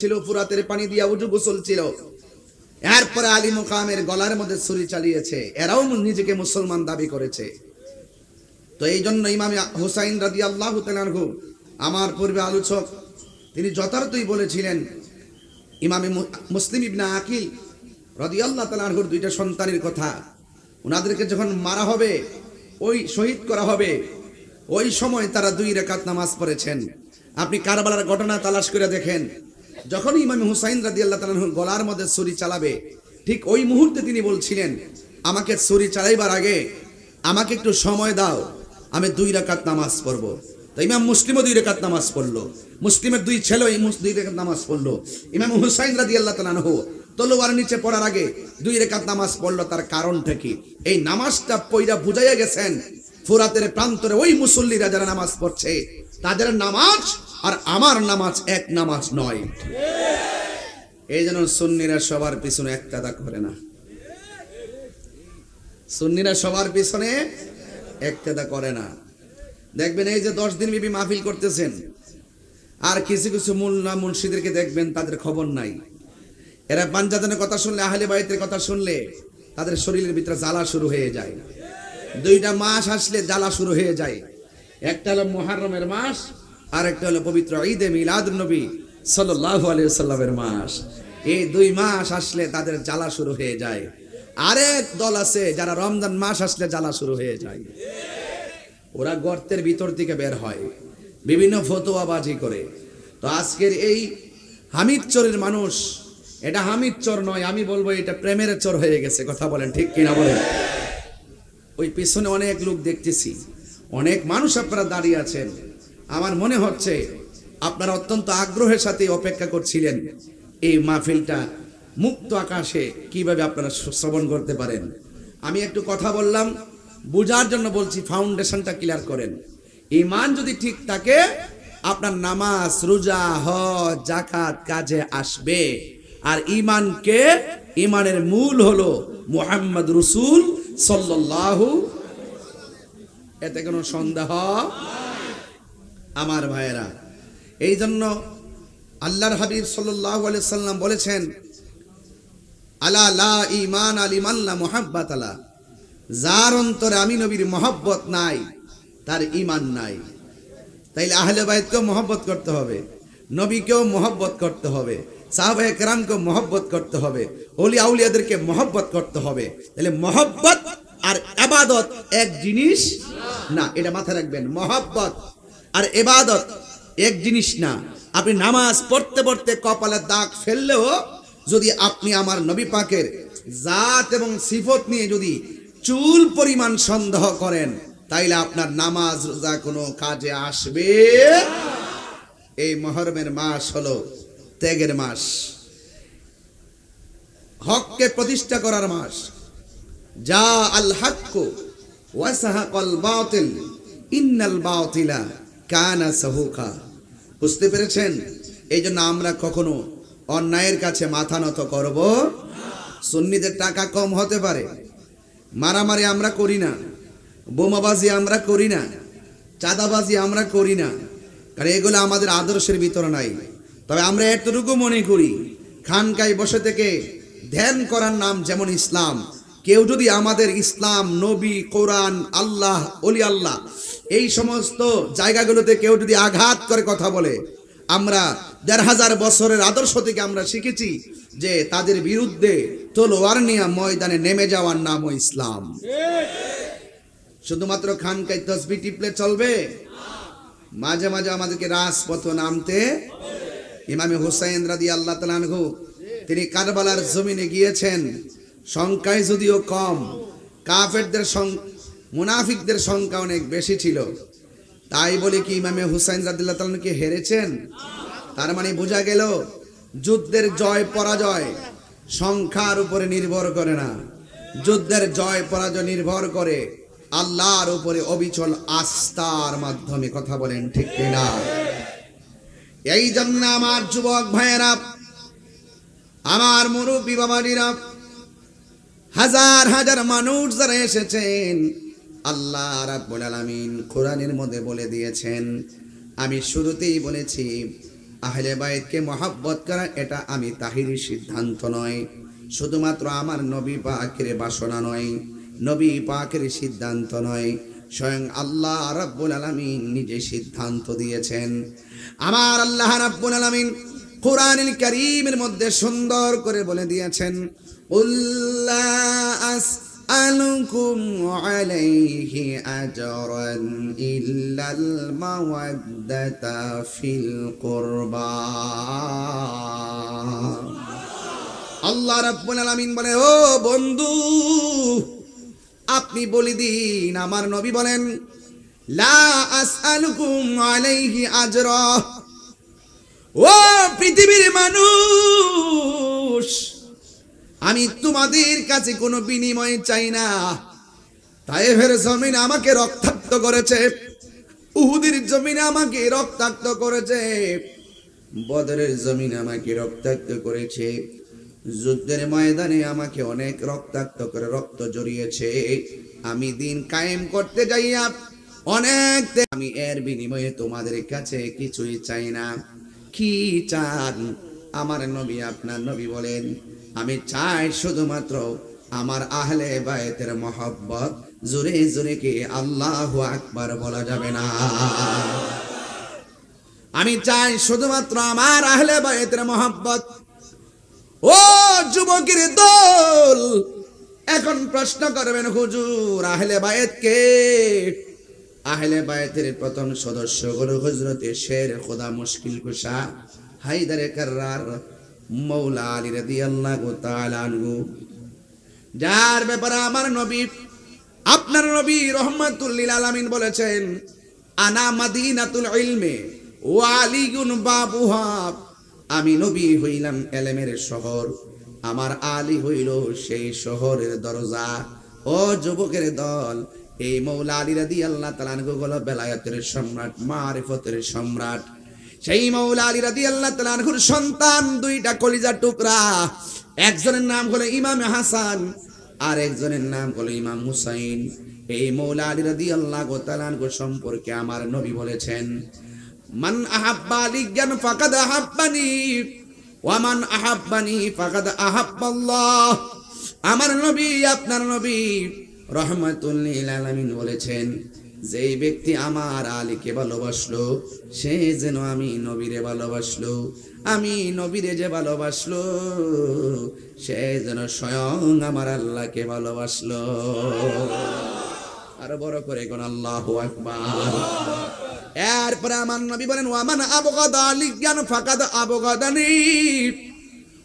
ছিল, ফুরাতের পানি দিয়া উজু গোসল ছিল। এরপরে আলী মুকামের গলার মধ্যে ছুরি চালিয়েছে, এরাও নিজেকে মুসলমান দাবি করেছে। তো এই জন্য ইমাম হুসাইন রাদিয়াল্লাহু তাআলা আনহু, আমার পূর্বে আলোচক, তিনি যথার্থই বলেছিলেন, ইমামে মুসলিম ইবনে আকিল রাদিয়াল্লাহু তাআলা আনহুর দুইটা সন্তানের কথা। ওনাদেরকে যখন মারা হবে, ওই শহীদ করা হবে, ওই সময় তারা 2 রাকাত নামাজ পড়েছেন। আপনি কারবালার ঘটনা তালাশ করে দেখেন, যখন ইমাম হুসাইন রাদিয়াল্লাহু তাআলা আনহু গলার মধ্যে ছুরি চালাবে, ঠিক ওই মুহূর্তে তিনি বলছিলেন, আমাকে ছুরি চালাইবার আগে আমাকে একটু সময় দাও, আমি 2 রাকাত নামাজ পড়ব। তো ইমাম মুসলিমও 2 রাকাত নামাজ পড়লো, মুসলিমের 2 ছেলে 2 রাকাত নামাজ পড়লো। ইমাম হুসাইন রাদিয়াল্লাহু তাআলা আনহু তলোয়ার নিচে পড়ার আগে 2 রাকাত নামাজ পড়লো। তার কারণটা কি? এই নামাজটা পয়রা বুঝাইয়া গেছেন, ফুরাতের প্রান্তরে ওই মুসল্লিরা যারা নামাজ পড়ছে, তাদের নামাজ আর আমার নামাজ এক নামাজ নয়। এই জন্য সুন্নিরা সবার পিছনে একতাদা করে না, সুন্নিরা সবার পিছনে একতাদা করে না। দেখবেন এই যে 10 দিন বিবি মাহফিল করতেছেন, আর কিছু কিছু মুল্লা মুন্সিদেরকে দেখবেন তাদের খবর নাই। এরা পাঞ্জাতনের কথা শুনলে, আহলে বাইতের কথা শুনলে তাদের শরীরের ভিতরে জ্বালা শুরু হয়ে যায়। 2টা মাস আসলে জ্বালা শুরু হয়ে যায়। একটা হলো মুহররমের মাস, আর একটা হলো পবিত্র ঈদে মিলাদুন নবী সাল্লাল্লাহু আলাইহি ওয়াসাল্লামের মাস। এই 2 মাস আসলে তাদের জ্বালা শুরু হয়ে যায়। আরেক দল আছে যারা রমজান মাস আসলে জ্বালা শুরু হয়ে যায়। ওরা গর্তের ভিতর থেকে বের হয় বিভিন্ন ফতোয়াবাজি করে। তো আজকের এই হামিদ চরের মানুষ, এটা হামিদ চর নয়, আমি বলবো এটা প্রেমের চর হয়ে গেছে। কথা বলেন ঠিক কিনা বলেন? ওই পিছনে অনেক লোক দেখতেছি, অনেক মানুষ আপনারা দাঁড়িয়ে আছেন। আমার মনে হচ্ছে আপনারা অত্যন্ত আগ্রহের সাথে অপেক্ষা করছিলেন এই মাহফিলটা মুক্ত আকাশে কিভাবে আপনারা শ্রবণ করতে পারেন। আমি একটু কথা বললাম, বুঝার জন্য বলছি, ফাউন্ডেশনটা ক্লিয়ার করেন। ঈমান যদি ঠিক থাকে, আপনার নামাজ, রোজা, হজ, যাকাত কাজে আসবে। আর ঈমানকে, ঈমানের মূল হলো মুহাম্মদ রাসূল সাল্লাল্লাহু, এতে কোনো সন্দেহ আমার ভাইয়েরা। এই জন্য আল্লাহর হাবিব সাল্লাল্লাহু আলাইহি সাল্লাম বলেছেন, আলা লা ঈমান লিমান লা মুহাব্বাত আলা, যার অন্তরে আমি নবীর মহব্বত নাই তার ঈমান নাই। তাইলে আহলে বাইতকেও মহব্বত করতে হবে, নবীকেও মহব্বত করতে হবে, সাহাবায়ে কেরামকেও মহব্বত করতে হবে, ওলিয়া আউলিয়াদেরকে মহব্বত করতে হবে। তাহলে মহব্বত আর ইবাদত এক জিনিস না, এটা মাথায় রাখবেন। মহব্বত আর ইবাদত এক জিনিস না। আপনি নামাজ পড়তে পড়তে কপালে দাগ ফেললেও যদি আপনি আমার নবী পাকের জাত এবং সিফত নিয়ে যদি চুল পরিমাণ সন্দেহ করেন, তাইলে আপনার নামাজ রোজা কোনো কাজে আসবে। এই মুহররমের মাস হলো ত্যাগের মাস, হককে প্রতিষ্ঠা করার মাস। যা আল হক ওয়া সাহাকাল বাতিল ইন্নাল বাতিলা কানা সাহুকা। বুঝতে পেরেছেন? এই জন্য আমরা কখনো অন্যায়ের কাছে মাথা নত করব না। সুন্নিদের টাকা কম হতে পারে, মারামারি আমরা করি না, বোমাবাজি আমরা করি না, চাঁদাবাজি আমরা করি না, কারণ এগুলো আমাদের আদর্শের ভিতরে নাই। তবে আমরা এতটুকু মনে করি, খানকায় বসে থেকে ধ্যান করার নাম যেমন ইসলাম, কেউ যদি আমাদের ইসলাম, নবী, কোরআন, আল্লাহ, ওলি আল্লাহ, এই সমস্ত জায়গাগুলোতে কেউ যদি আঘাত করে কথা বলে, আমরা ১৫০০ বছরের আদর্শ থেকে আমরা শিখেছি যে তাদের বিরুদ্ধে তলোয়ার নিয়ে ময়দানে নেমে যাওয়ার নামও ইসলাম। শুধুমাত্র খানকায় তসবিহ টিপলে চলবে? মাঝে মাঝে আমাদেরকে রাজপথে নামতে। ইমাম হুসাইন রাদিয়াল্লাহু তাআলা আনহু তিনি কারবালার জমিনে গিয়েছেন, সংখ্যায় যদিও কম, কাফেরদের মুনাফিকদের সংখ্যা অনেক বেশি ছিল। তাই বলে কি ইমাম হুসাইন রাদিয়াল্লাহু তাআলা কি হেরেছেন? তার মানে বোঝা গেল যুদ্ধের জয় পরাজয় সংখ্যার উপরে নির্ভর করে না, যুদ্ধের জয় পরাজয় নির্ভর করে আল্লাহর উপরে অবিচল আস্থার মাধ্যমে। কথা বলেন ঠিক কিনা? এই জন্য আমার যুবক ভাইয়েরা, আমার মুরব্বী বাবাজিরা, হাজার হাজার মানুষ যারা এসেছেন, আল্লাহ রাব্বুল আলামিন কোরআনের মধ্যে বলে দিয়েছেন, আমি শুরুতেই বলেছি আহলে বায়তকে মহব্বত করা এটা আমি তাহিরি সিদ্ধান্ত নয়, শুধুমাত্র আমার নবী পাকের বাসনা নয়, নবী পাকের সিদ্ধান্ত নয়, স্বয়ং আল্লাহ রাব্বুল আলামিন নিজে সিদ্ধান্ত দিয়েছেন। আমার আল্লাহ রাব্বুল আলামিন কুরআনুল কারীমের মধ্যে সুন্দর করে বলে দিয়েছেন, উল্লা আসআলুকুম আলাইহি আজরান ইল্লাল মাওয়াদ্দাতা ফিল কুরবা। আল্লাহ রাব্বুল আলামিন বলে, ও বন্ধু আপনি বলে দিন, আমার নবী বলেন, লা আসআলুকুম আলাইহি আজরা। ও পৃথিবীর মানুষ, আমি তোমাদের কাছে কোনো বিনিময় চাই না। তায়েফের জমিন আমাকে রক্তাক্ত করেছে, উহুদের জমিন আমাকে রক্তাক্ত করেছে, বদরের জমিন আমাকে রক্তাক্ত করেছে, যুদ্ধের ময়দানে আমাকে অনেক রক্তাক্ত করে রক্ত জড়িয়েছে। আমি দিন কায়েম করতে যাইয়া অনেক, আমি এর বিনিময়ে তোমাদের কাছে কিছুই চাই না। কি চান? আমার নবী, আপনার নবী বলেন, আমি চাই শুধুমাত্র আমার আহলে বায়তের মহব্বত। জোরে জোরে কি আল্লাহু আকবার বলা যাবে না? আমি চাই শুধুমাত্র আমার আহলে বায়তের মহব্বত। ও যুবকের দল, এখন প্রশ্ন করবেন, হুজুর আহলে বায়ত কে? আহলে বায়তের প্রথম সদস্য হলো হযরতে শের খোদা মুশকিল কুশা হায়দারে কাররার মৌলা আলী রাদিয়াল্লাহু তাআলা আনহু, যার ব্যাপারে আমার নবী, আপনার নবী রাহমাতুল লিল আলামিন বলেছেন, আনা মাদিনাতুল ইলমে ওয়া আলীউন বাবুহা। আমি নবী হইলাম এলেমের শহর, আমার আলী হইল সেই শহরের দরজা। ও যুবকের দল, এই মৌলা আলী রাদিয়াল্লাহু তাআলা আনহু হলো বেলায়েতের সম্রাট, মারিফতের সম্রাট। সেই মৌলা আলী রাদিয়াল্লাহু তাআলা আনহুর সন্তান দুইটা কলিজার টুকরা, একজনের নাম হলো ইমাম হাসান আর একজনের নাম হলো ইমাম হুসাইন। এই মৌলা আলী রাদিয়াল্লাহু তাআলা আনহু সম্পর্কে আমার নবী বলেছেন, মান আহাব্বা আলিয়ান ফাকাদ আহাব্বানি ওয়া মান আহাব্বানি ফাকাদ আহাব্বাল্লাহ। আমার নবী, আপনার নবী রাহমাতুল লিল আলামিন বলেছেন, যেই ব্যক্তি আমার আলীকে ভালোবাসলো সে যেন আমি নবীরে ভালোবাসলো, আমি নবীরে যে ভালোবাসলো সে যেন স্বয়ং আমার আল্লাহকে ভালোবাসলো। আরো বড় করে কোন আল্লাহু আকবার। এরপরে আমার নবী বলেন, ওয়ামান আবগাদা আলিয়ান ফাকাদ আবগাদানি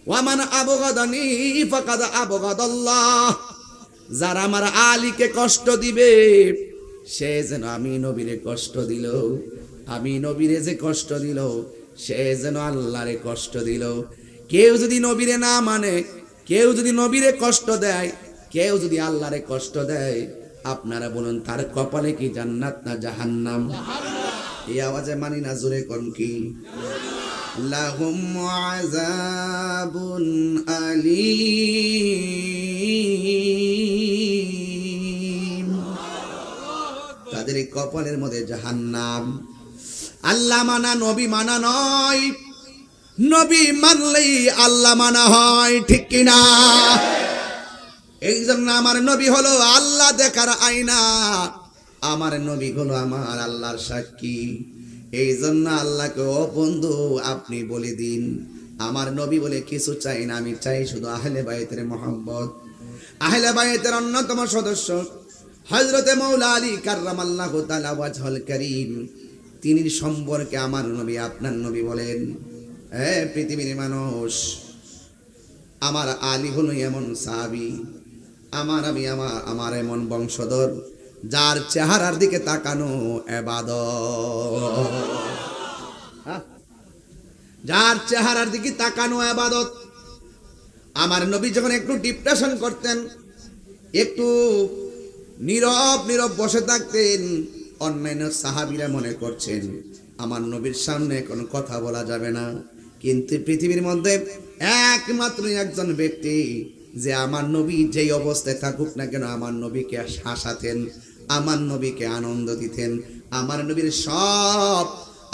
ওয়ামান আবগাদানি ফাকাদ আবগাদাল্লাহ। যারা আমার আলীকে কষ্ট দিবে সে যেন আমি নবীরে কষ্ট দিল, আমি নবীরে যে কষ্ট দিল সে যেন আল্লাহরে কষ্ট দিল। কেউ যদি নবীরে না মানে, কেউ যদি নবীরে কষ্ট দেয়, কেউ যদি আল্লাহরে কষ্ট দেয়, আপনারা বলুন তার কপালে কি জান্নাত না জাহান্নাম? এই আওয়াজে মানি না, জোরে কোন কি? লাহুম আযাবুন আলীম, তাদের কপালের মধ্যে জাহান্নাম। আল্লাহ মানা নবী মানা নয়, নবী মানলেই আল্লাহ মানা হয়, ঠিক কিনা? এই জন্য আমার নবী হলো আল্লাহ দেখার আয়না, আমার নবী হলো আমার আল্লাহর সাক্ষী। এই জন্য আল্লাহকে, ও বন্ধু আপনি বলে দিন, আমার নবী বলে কিছু চাই না, আমি চাই শুধু আহলে বায়তের মহব্বত। আহলে বায়তের অন্যতম সদস্য হযরতে মাওলা আলী কাররামাল্লাহু তাআলা ওয়াজহুল কারীম, তিনি সম্পর্কে আমার নবী, আপনার নবী বলেন, হে পৃথিবীর মানুষ, আমার আলী হলো এমন সাহাবী, আমার এমন বংশধর যার চেহারার দিকে তাকানো ইবাদত, যার চেহারার দিকে তাকানো ইবাদত। আমার নবী যখন একটু ডিপ্রেশন করতেন, একটু নীরব নীরব বসে থাকতেন, অন্যান্য সাহাবীরা মনে করছেন আমার নবীর সামনে কোনো কথা বলা যাবে না। কিন্তু পৃথিবীর মধ্যে একমাত্র একজন ব্যক্তি যে আমার নবী যেই অবস্থায় থাকুক না কেন আমার নবীকে হাসাতেন, আমার নবীকে আনন্দ দিতেন, আমার নবীর সব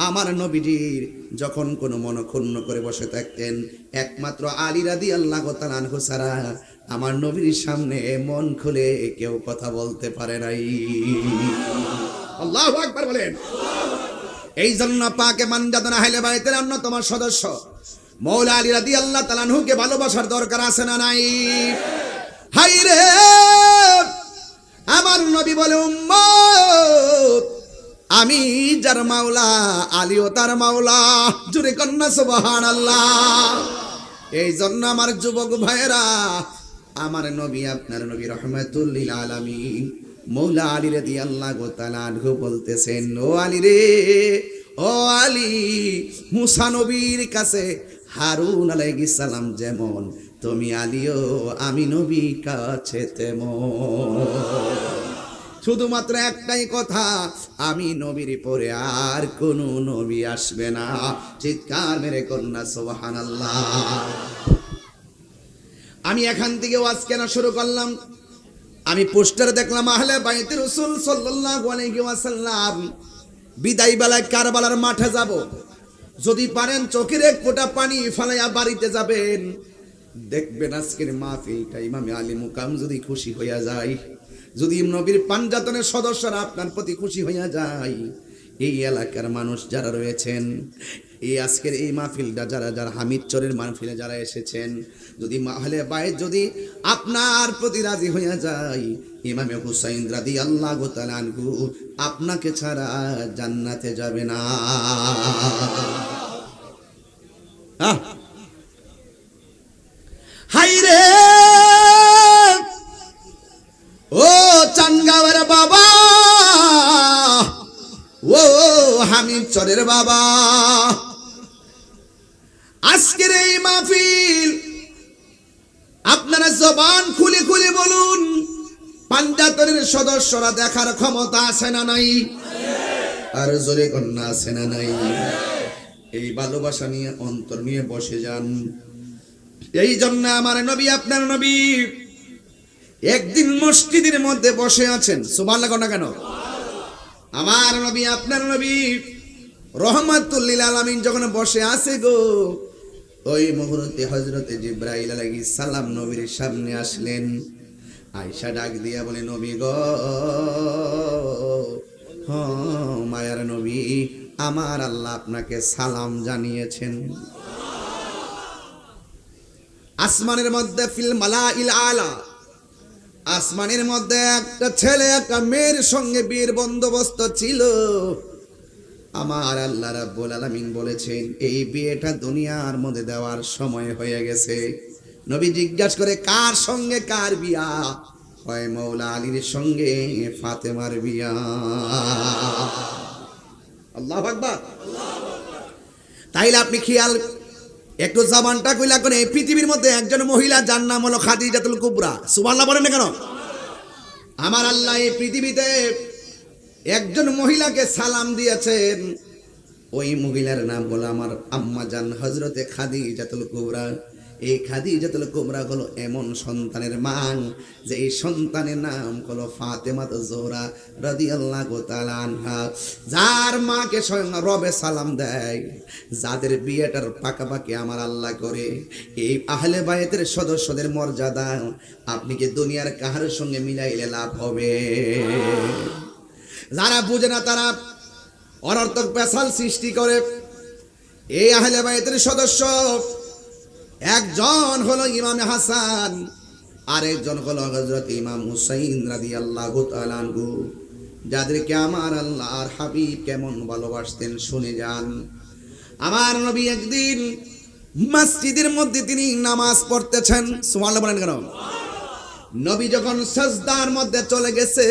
আমার নবীজির যখন কোনো মন ক্ষুণ্ণ করে বসে থাকতেন, একমাত্র আলী রাদিয়াল্লাহু তাআলা আনহু ছাড়া আমার নবীর সামনে মন খুলে কেউ কথা বলতে পারে নাই। আল্লাহু আকবার বলেন। এই জন্য পাকে মানজাদানা আহলে বাইতের অন্যতম সদস্য মৌলা আলী রাদিয়াল্লাহু তাআলা আনহুকে ভালোবাসার দরকার আছে না নাই? হাই রে আমার নবী বলে, উম্মত আমি যার মাওলা আলীও তার মাওলা। জুরে কন্যা সুবহানাল্লাহ। এই জন্য আমার যুবক ভাইয়েরা, আমার নবী আপনার নবী রাহমাতুল লিল আলামিন মৌলা আলী রাদিয়াল্লাহু তাআলা আনহু বলতেছেন, ও আলী রে, ও আলী, মুসা নবীর কাছে হারুন আলাইহিস সালাম যেমন, তুমি আলীও আমি নবীর কাছে তেমন। শুধুমাত্র একটাই কথা, আমি নবীর পরে আর কোন নবী আসবে না। চিৎকার মেরে কন্যা সুবহানাল্লাহ। আমি এখান থেকে ওয়াজ কেন শুরু করলাম? আমি পোস্টারে দেখলাম আহলে বাইতে রাসূল সাল্লাল্লাহু আলাইহি ওয়াসাল্লাম বিদায় বেলায় কারবালার মাঠে যাব, যদি পারেন চোখের এক ফোঁটা পানি ফেলাইয়া বাড়িতে যাবেন। দেখবেন আজকের মাহফিলটা ইমামে আলী মুকাম যদি খুশি হইয়া যায়, যদি নবীর পাঞ্জাতনের সদস্যরা আপনার প্রতি খুশি হইয়া যায়, এই এলাকার মানুষ যারা রয়েছেন, এই আজকের এই মাহফিলটা যারা যারা হামিদচরের মাহফিলে যারা এসেছেন, যদি আহলে বাইত যদি আপনার প্রতি রাজি হইয়া যায়, ইমামে হুসাইন রাদিয়াল্লাহু তাআলা আনহু আপনাকে ছাড়া জান্নাতে যাবে না। হাই রে ও চানগাঁওয়ের বাবা, ও হামিদচরের বাবা, আজকের এই মাহফিল আপনারা জবান খুলে খুলে বলুন, পাঞ্জাতনের সদস্যরা দেখার ক্ষমতা আছে না নাই? আর জোরে কন্যা আছে না নাই? এই ভালোবাসা নিয়ে অন্তর নিয়ে বসে যান। এই জন্য আমার নবী আপনার নবী একদিন মসজিদের মধ্যে বসে আছেন, সুবহানাল্লাহ না কেন? আমার নবী আপনার নবী রহমাতুল লিল আলামিন যখন বসে আছে গো, ওই মুহূর্তে হযরতে জিবরাইল আলাইহিস সালাম নবীর সামনে আসলেন। আয়েশা ডাক দিয়া বলে, নবী গো, মায়ার নবী, আমার আল্লাহ আপনাকে সালাম জানিয়েছেন। আসমানের মধ্যে ফিল মালাইল আলা, আসমানের মধ্যে একটা ছেলে একটা মেয়ের সঙ্গে বিয়ের বন্দোবস্ত ছিল। আমার আল্লাহ রাব্বুল আলামিন বলেছেন, এই বিয়েটা দুনিয়ার মধ্যে দেওয়ার সময় হয়ে গেছে। নবী জিজ্ঞাসা করে, কার সঙ্গে কার বিয়া? হয় মৌলা আলীর সঙ্গে ফাতেমার বিয়া। আল্লাহু আকবার। তাইলে আপনি খেয়াল একটু জবানটা কইলা করে, এই পৃথিবীর মধ্যে একজন মহিলা যার নাম হলো খাদিজাতুল কুবরা। সুবহানাল্লাহ বলেন না কেন? আমার আল্লাহ এই পৃথিবীতে একজন মহিলাকে সালাম দিয়েছেন, ওই মহিলার নাম হলো আমার আম্মা জান হযরতে খাদিজাতুল কুবরা। এই খাদিজাতুল কুবরা হলো এমন সন্তানের মা যে এই সন্তানের নাম হলো ফাতেমাত জোহরা রাদিয়াল্লাহু তাআলা আনহা, যার মাকে স্বয়ং রবে সালাম দেয়, যাদের বিয়েটার পাকাপাকি আমার আল্লাহ করে। এই আহলে বাইতের সদস্যদের মর্যাদা আপনি কি দুনিয়ার কাহার সঙ্গে মিলাইলে লাভ হবে? যারা বুঝে না তারা অনর্থক পেশাল সৃষ্টি করে। এই আহলে বাইতের সদস্য একজন হলো ইমাম হাসান, আরেকজন হলো হযরত ইমাম হুসাইন রাদিয়াল্লাহু তাআলা আনহু, যাদেরকে আমার আল্লাহর হাবিব কেমন ভালোবাসতেন শুনে যান। আমার নবী একদিন মসজিদের মধ্যে তিনি নামাজ পড়তেছেন, সুবহানাল্লাহ বলেন কেন? নবী যখন সাজদার মধ্যে চলে গেছে,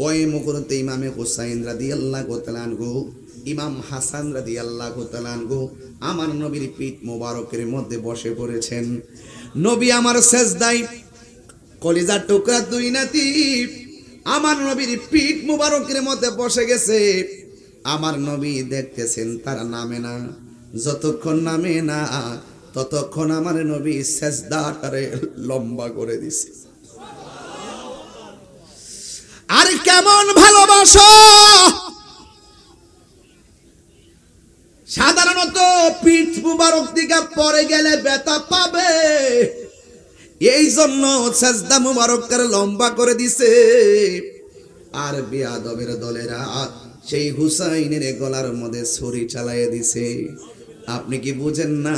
ওই মুহূর্তে ইমামে হুসাইন রাদিয়াল্লাহু তাআলা আনহু, ইমাম হাসান রাদিয়াল্লাহু তাআলা আনহু আমার নবীর পিঠ মোবারকের মধ্যে বসে পড়েছেন। নবী আমার সেজদায় কলিজার টুকরা দুই নাতি আমার নবীর পিঠ মোবারকের মধ্যে বসে গেছে। আমার নবী দেখতেছেন তারা নামে না, যতক্ষণ নামে না ততক্ষণ আমার নবী সেজদাটারে লম্বা করে দিছে। আর কেমন ভালোবাসা! সাধারণত পিঠ মুবারক দিকে পরে গেলে ব্যথা পাবে, এই জন্য সাজদা মুবারককে লম্বা করে দিছে। আর বেয়াদবের দলেরা সেই হুসাইনের গলার মধ্যে ছুরি চালাইয়া দিছে। আপনি কি বুঝেন না?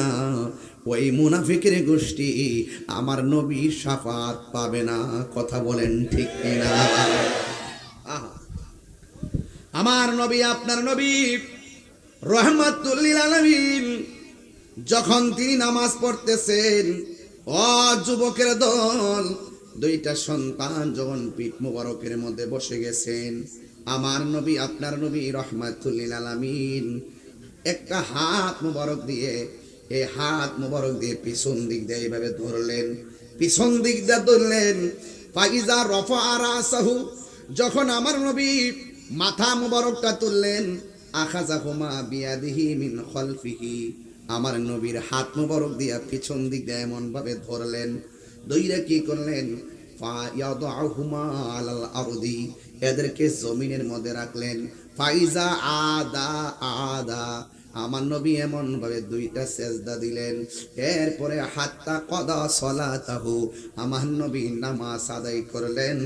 ওই মুনাফিকের গোষ্ঠী আমার নবী শাফাত পাবে না। কথা বলেন ঠিক কিনা? আমার নবী, আপনার নবী রহমাতুল লিল আলামিন, যখন তিনি নামাজ পড়তেছেন, ও যুবকের দল, দুইটা সন্তান যখন পিঠ মুবারকের মধ্যে বসে গেছেন, আমার নবী, আপনার নবী রহমাতুল লিল আলামিন একটা হাত মুবারক দিয়ে, এই হাত মুবারক দিয়ে পিছন দিক দিয়ে এইভাবে ধরলেন, পিছন দিক দিয়ে ধরলেন। ফাইজা রফা রাসাহু, যখন আমার নবী মাথা মুবারকটা তুললেন, আখাযাহুমা বিয়াদিহি মিন খালফিহি, আমার নবীর হাত মুবারক দিয়া পিছন দিক দিয়ে এমন ভাবে ধরলেন, দইরা কি করলেন? ফায়াদাহুমা আলাল আরদি, এদেরকে জমিনের মধ্যে রাখলেন। ফাইজা আদা, আমার নবী এমন ভাবে দুইটা সেজদা দিলেন। এরপরে হাত্তা কদা সলাতাহু, আমার নবী নামাজ আদায় করলেন।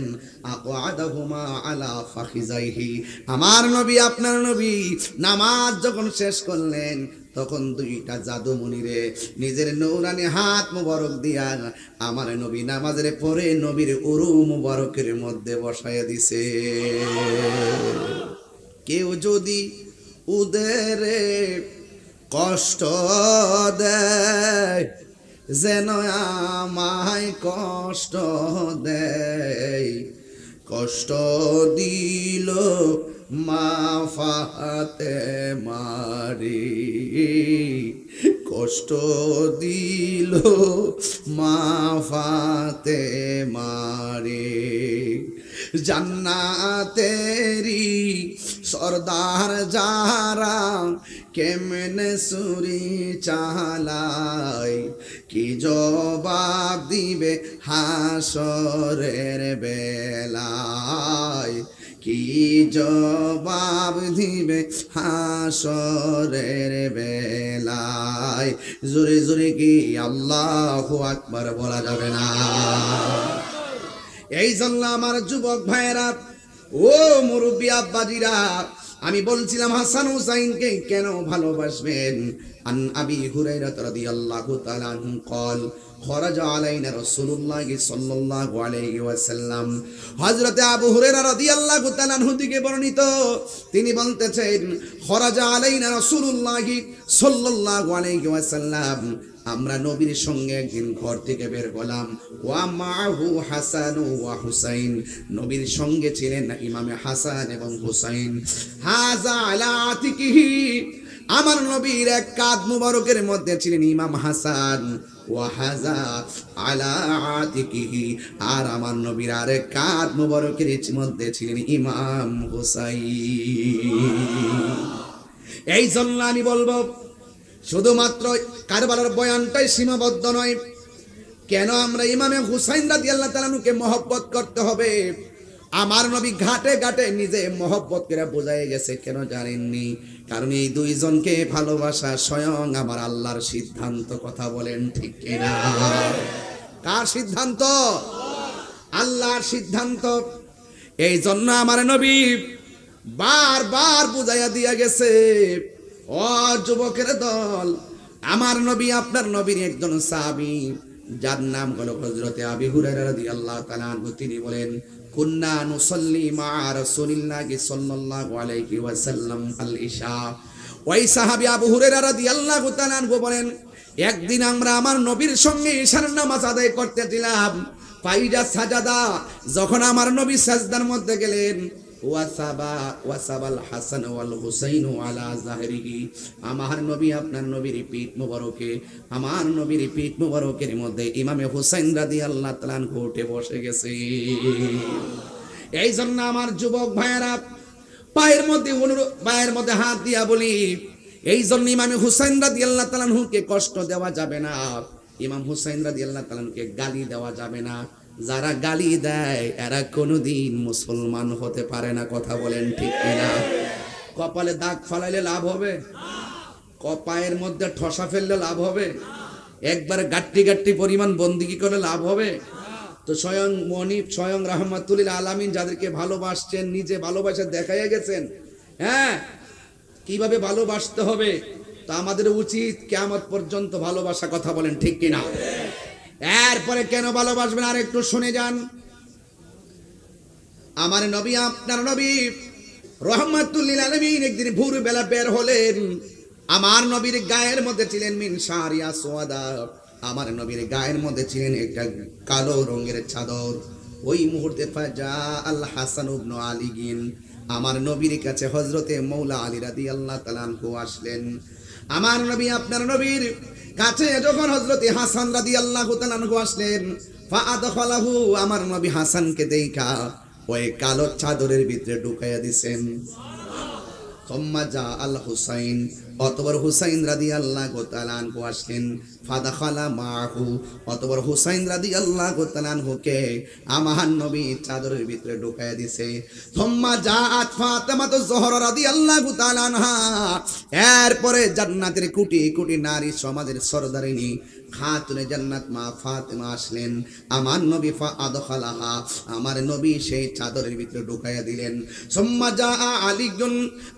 আকাদাহুমা আলা ফাখিজাইহি, আমার নবী, আপনার নবী নামাজ যখন শেষ করলেন, তখন দুইটা জাদুমণিরে নিজের নৌরানি হাত মুবারক দিয়া আমার নবী নামাজের পরে নবীর উরু মুবারকের মধ্যে বসাইয়া দিছে। কেউ যদি উদেরে কষ্ট দেয়, যেন আমায় কষ্ট দেয়, কষ্ট দিল মা ফাতেমারে, কষ্ট দিল মা ফাতেমারে, জান্নাতেরি সরদার যারা কেমনে সুরি চালায়, কি জবাব দিবে হাসরের বেলায়, কি জবাব দিবে হাসরের বেলায়। জোরে জোরে কি আল্লাহু আকবার বলা যাবে না? এই জন্য আমার যুবক ভাইয়েরা, ও মুরব্বী আব্বাজিরা, আমি বলছিলাম হাসান হুসাইনকে কেন ভালোবাসবেন। আন আবি হুরায়রা রাদিয়াল্লাহু তাআলা আনহু قال خرج علينا رسول الله صلى الله عليه وسلم, হযরতে আবু হুরায়রা রাদিয়াল্লাহু তাআলা আনহু থেকে বর্ণিত, তিনি বলতেছেন, খরাজা আলাইনা রাসূলুল্লাহ সাল্লাল্লাহু আলাইহি ওয়াসাল্লাম, আমরা নবীর সঙ্গে একদিন ঘর থেকে বের হলাম। ওয়া মাহু হাসান ওয়া হুসাইন, নবীর সঙ্গে ছিলেন ইমামে হাসান এবং হুসাইন। হাযা আলা আতিকিহি, আমার নবীর এক কাঁধ মুবারকের মধ্যে ছিলেন ইমাম হাসান। ওয়া হাযা আলা আতিকিহি, আর আমার নবীর আরেক কাঁধ মুবারকের মধ্যে ছিলেন ইমাম হুসাইন। এই জন্য আমি বলবো, শুধুমাত্র কারবালার বয়ানটাই সীমাবদ্ধ নয়। কেন আমরা ইমামে হুসাইন রাদিয়াল্লাহু তাআলা আনহুকে মহব্বত করতে হবে? আমার নবী ঘাটে ঘাটে নিজে মহব্বত করে বোঝাই গেছে। কেন জানেননি? কারণ এই দুইজনকে ভালোবাসা স্বয়ং আমার আল্লাহর সিদ্ধান্ত। কথা বলেন ঠিক কিনা? কার সিদ্ধান্ত? আল্লাহর সিদ্ধান্ত। এই জন্য আমার নবী বারবার বুঝাইয়া দিয়া গেছে, ও যুবকের দল, আমার নবী, আপনার নবীর একজন সাহাবী, যার নাম হলো হযরতে আবু হুরায়রা রাদিয়াল্লাহু তাআলা আনহু, তিনি বলেন, কুন্না নুসাল্লি মা রাসূলিল্লাহি সাল্লাল্লাহু আলাইহি ওয়াসাল্লাম আল ইশা। ওই সাহাবী আবু হুরায়রা রাদিয়াল্লাহু তাআলা আনহু বলেন, একদিন আমরা আমার নবীর সঙ্গে ইশার নামাজ আদায় করতেছিলাম। ফাইজা সাজাদা, যখন আমার নবী সাজদার মধ্যে গেলেন, ওয়াসাবাল হাসান ওয়াল হুসাইন আলা যাহরিহি, আমার নবী, আপনার নবীর পিঠ মুবারকে, আমার নবীর পিঠ মুবারকের মধ্যে ইমামে হুসাইন রাদিয়াল্লাহু তাআলা আনহু উঠে বসে গেছে। এই জন্য আমার যুবক ভাইয়েরা, পায়ের মধ্যে হাত দিয়া বলি, এই জন্য ইমামে হুসাইন রাদিয়াল্লাহু তাআলা আনহুকে কষ্ট দেওয়া যাবে না, ইমাম হুসাইন রাদিয়াল্লাহু তাআলা আনহুকে গালি দেওয়া যাবে না। যারা গালি দেয় এরা কোনোদিন মুসলমান হতে পারে না। কথা বলেন ঠিক কিনা? কপালে দাগ ফালাইলে লাভ হবে? পায়ের মধ্যে ঠসা ফেললে লাভ হবে? একবার গাট্টি গাট্টি পরিমাণ বন্দিগি করে লাভ হবে? তো স্বয়ং মনিব, স্বয়ং রাহমাতুল আলামিন যাদেরকে ভালোবাসছেন, নিজে ভালোবাসা দেখাইয়া গেছেন, হ্যাঁ, কিভাবে ভালোবাসতে হবে। তো আমাদের উচিত কিয়ামত পর্যন্ত ভালোবাসা, কথা বলেন ঠিক কিনা? এরপরে কেন ভালোবাসবেন আর একটু শুনে যান। আমার নবী, আপনার নবী রাহমাতুল আলামিন একদিন ভোরবেলা বের হলেন। আমার নবীর গায়ের মধ্যে ছিলেন মিন শারিয়া সোয়াদা, আমার নবীর গায়ের মধ্যে ছিলেন একটা কালো রঙের চাদর। ওই মুহূর্তে ফাজা আল হাসান ইবনে আলীগিন, আমার নবীর কাছে হযরতে মৌলা আলী রাদিয়াল্লাহু তাআলা আনহু আসলেন। আমার নবী, আপনার নবীর কাছে যখন হযরতে হাসান রাদিয়াল্লাহু তাআলা আনহু আসলেন, ফাআদখালাহু, আমার নবী হাসানকে দেখা ওই কালো চাদরের ভিতরে ঢুকাইয়া দিছেন। সুম্মা জা আল হুসাইন, অতঃপর হুসাইন রাদিয়াল্লাহু তাআলা আনহু আসলেন। ফাদাখালা মাহু, অতঃপর হুসাইন রাদিয়াল্লাহু তাআলা আনহুকে আমার নবী চাদরের ভিতরে ঢুকাইয়া দিছে। সুম্মা জাআত ফাতিমাতুজ জোহরা রাদিয়াল্লাহু তাআলা আনহা, এরপরে জান্নাতের কোটি কোটি নারী সমাজের সরদারিনী খাতুনে জান্নাত মা ফাতিমা আসলেন। আমার নবী ফাআদখালাহা, আমার নবী সেই চাদরের ভিতরে ঢুকাইয়া দিলেন। সুম্মা জাআ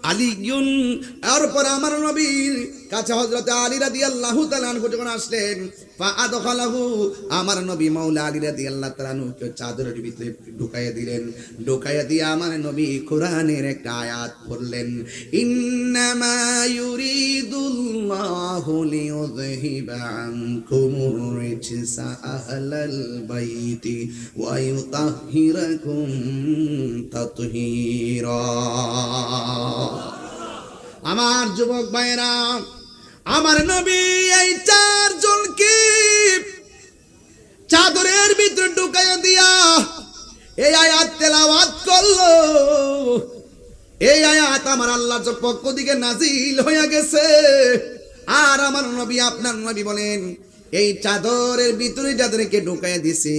আলিয়ুন, এরপর আমার নবীর কাছে হযরত আলী রাদিয়াল্লাহু তাআলা আনহু যখন আসলেন, ফাআদখালাহু, আমার নবী মাওলা আলী রাদিয়াল্লাহু তাআলা আনহুকে চাদরের ভিতরে ঢুকাইয়া দিলেন। ঢুকাইয়া দিয়ে আমার নবী কোরআনের একটা আয়াত পড়লেন, ইন্নামা ইউরিদুল্লাহু লিইউযহিবা আনকুমুর রিজসা আহলাল বাইতি ওয়া ইউতাহহিরাকুম তাতহীরা। আমার যুবক ভাইরা, আমার নবী এই চারজনকে চাদরের ভিতরে ঢুকাইয়া দিয়া এই আয়াত তেলাওয়াত করলো। এই আয়াত আমার আল্লাহর পক্ষ থেকে নাজিল হয়ে গেছে। আর আমার নবী, আপনার নবী বলেন, এই চাদরের ভিতরে যাদেরকে ঢুকাইয়া দিছি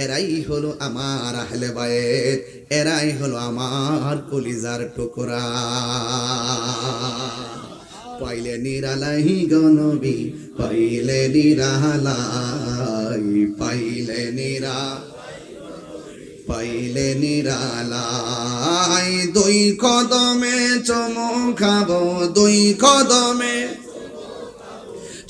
এরাই হলো আমার আহলে বাইত, এরাই হলো আমার কলিজার টুকরা। পাইলে নিরালাই গো নবী, পাইলে নিরালাই, পাইলে নিরালাই, দুই কদমে চুমু খাবো, দুই কদমে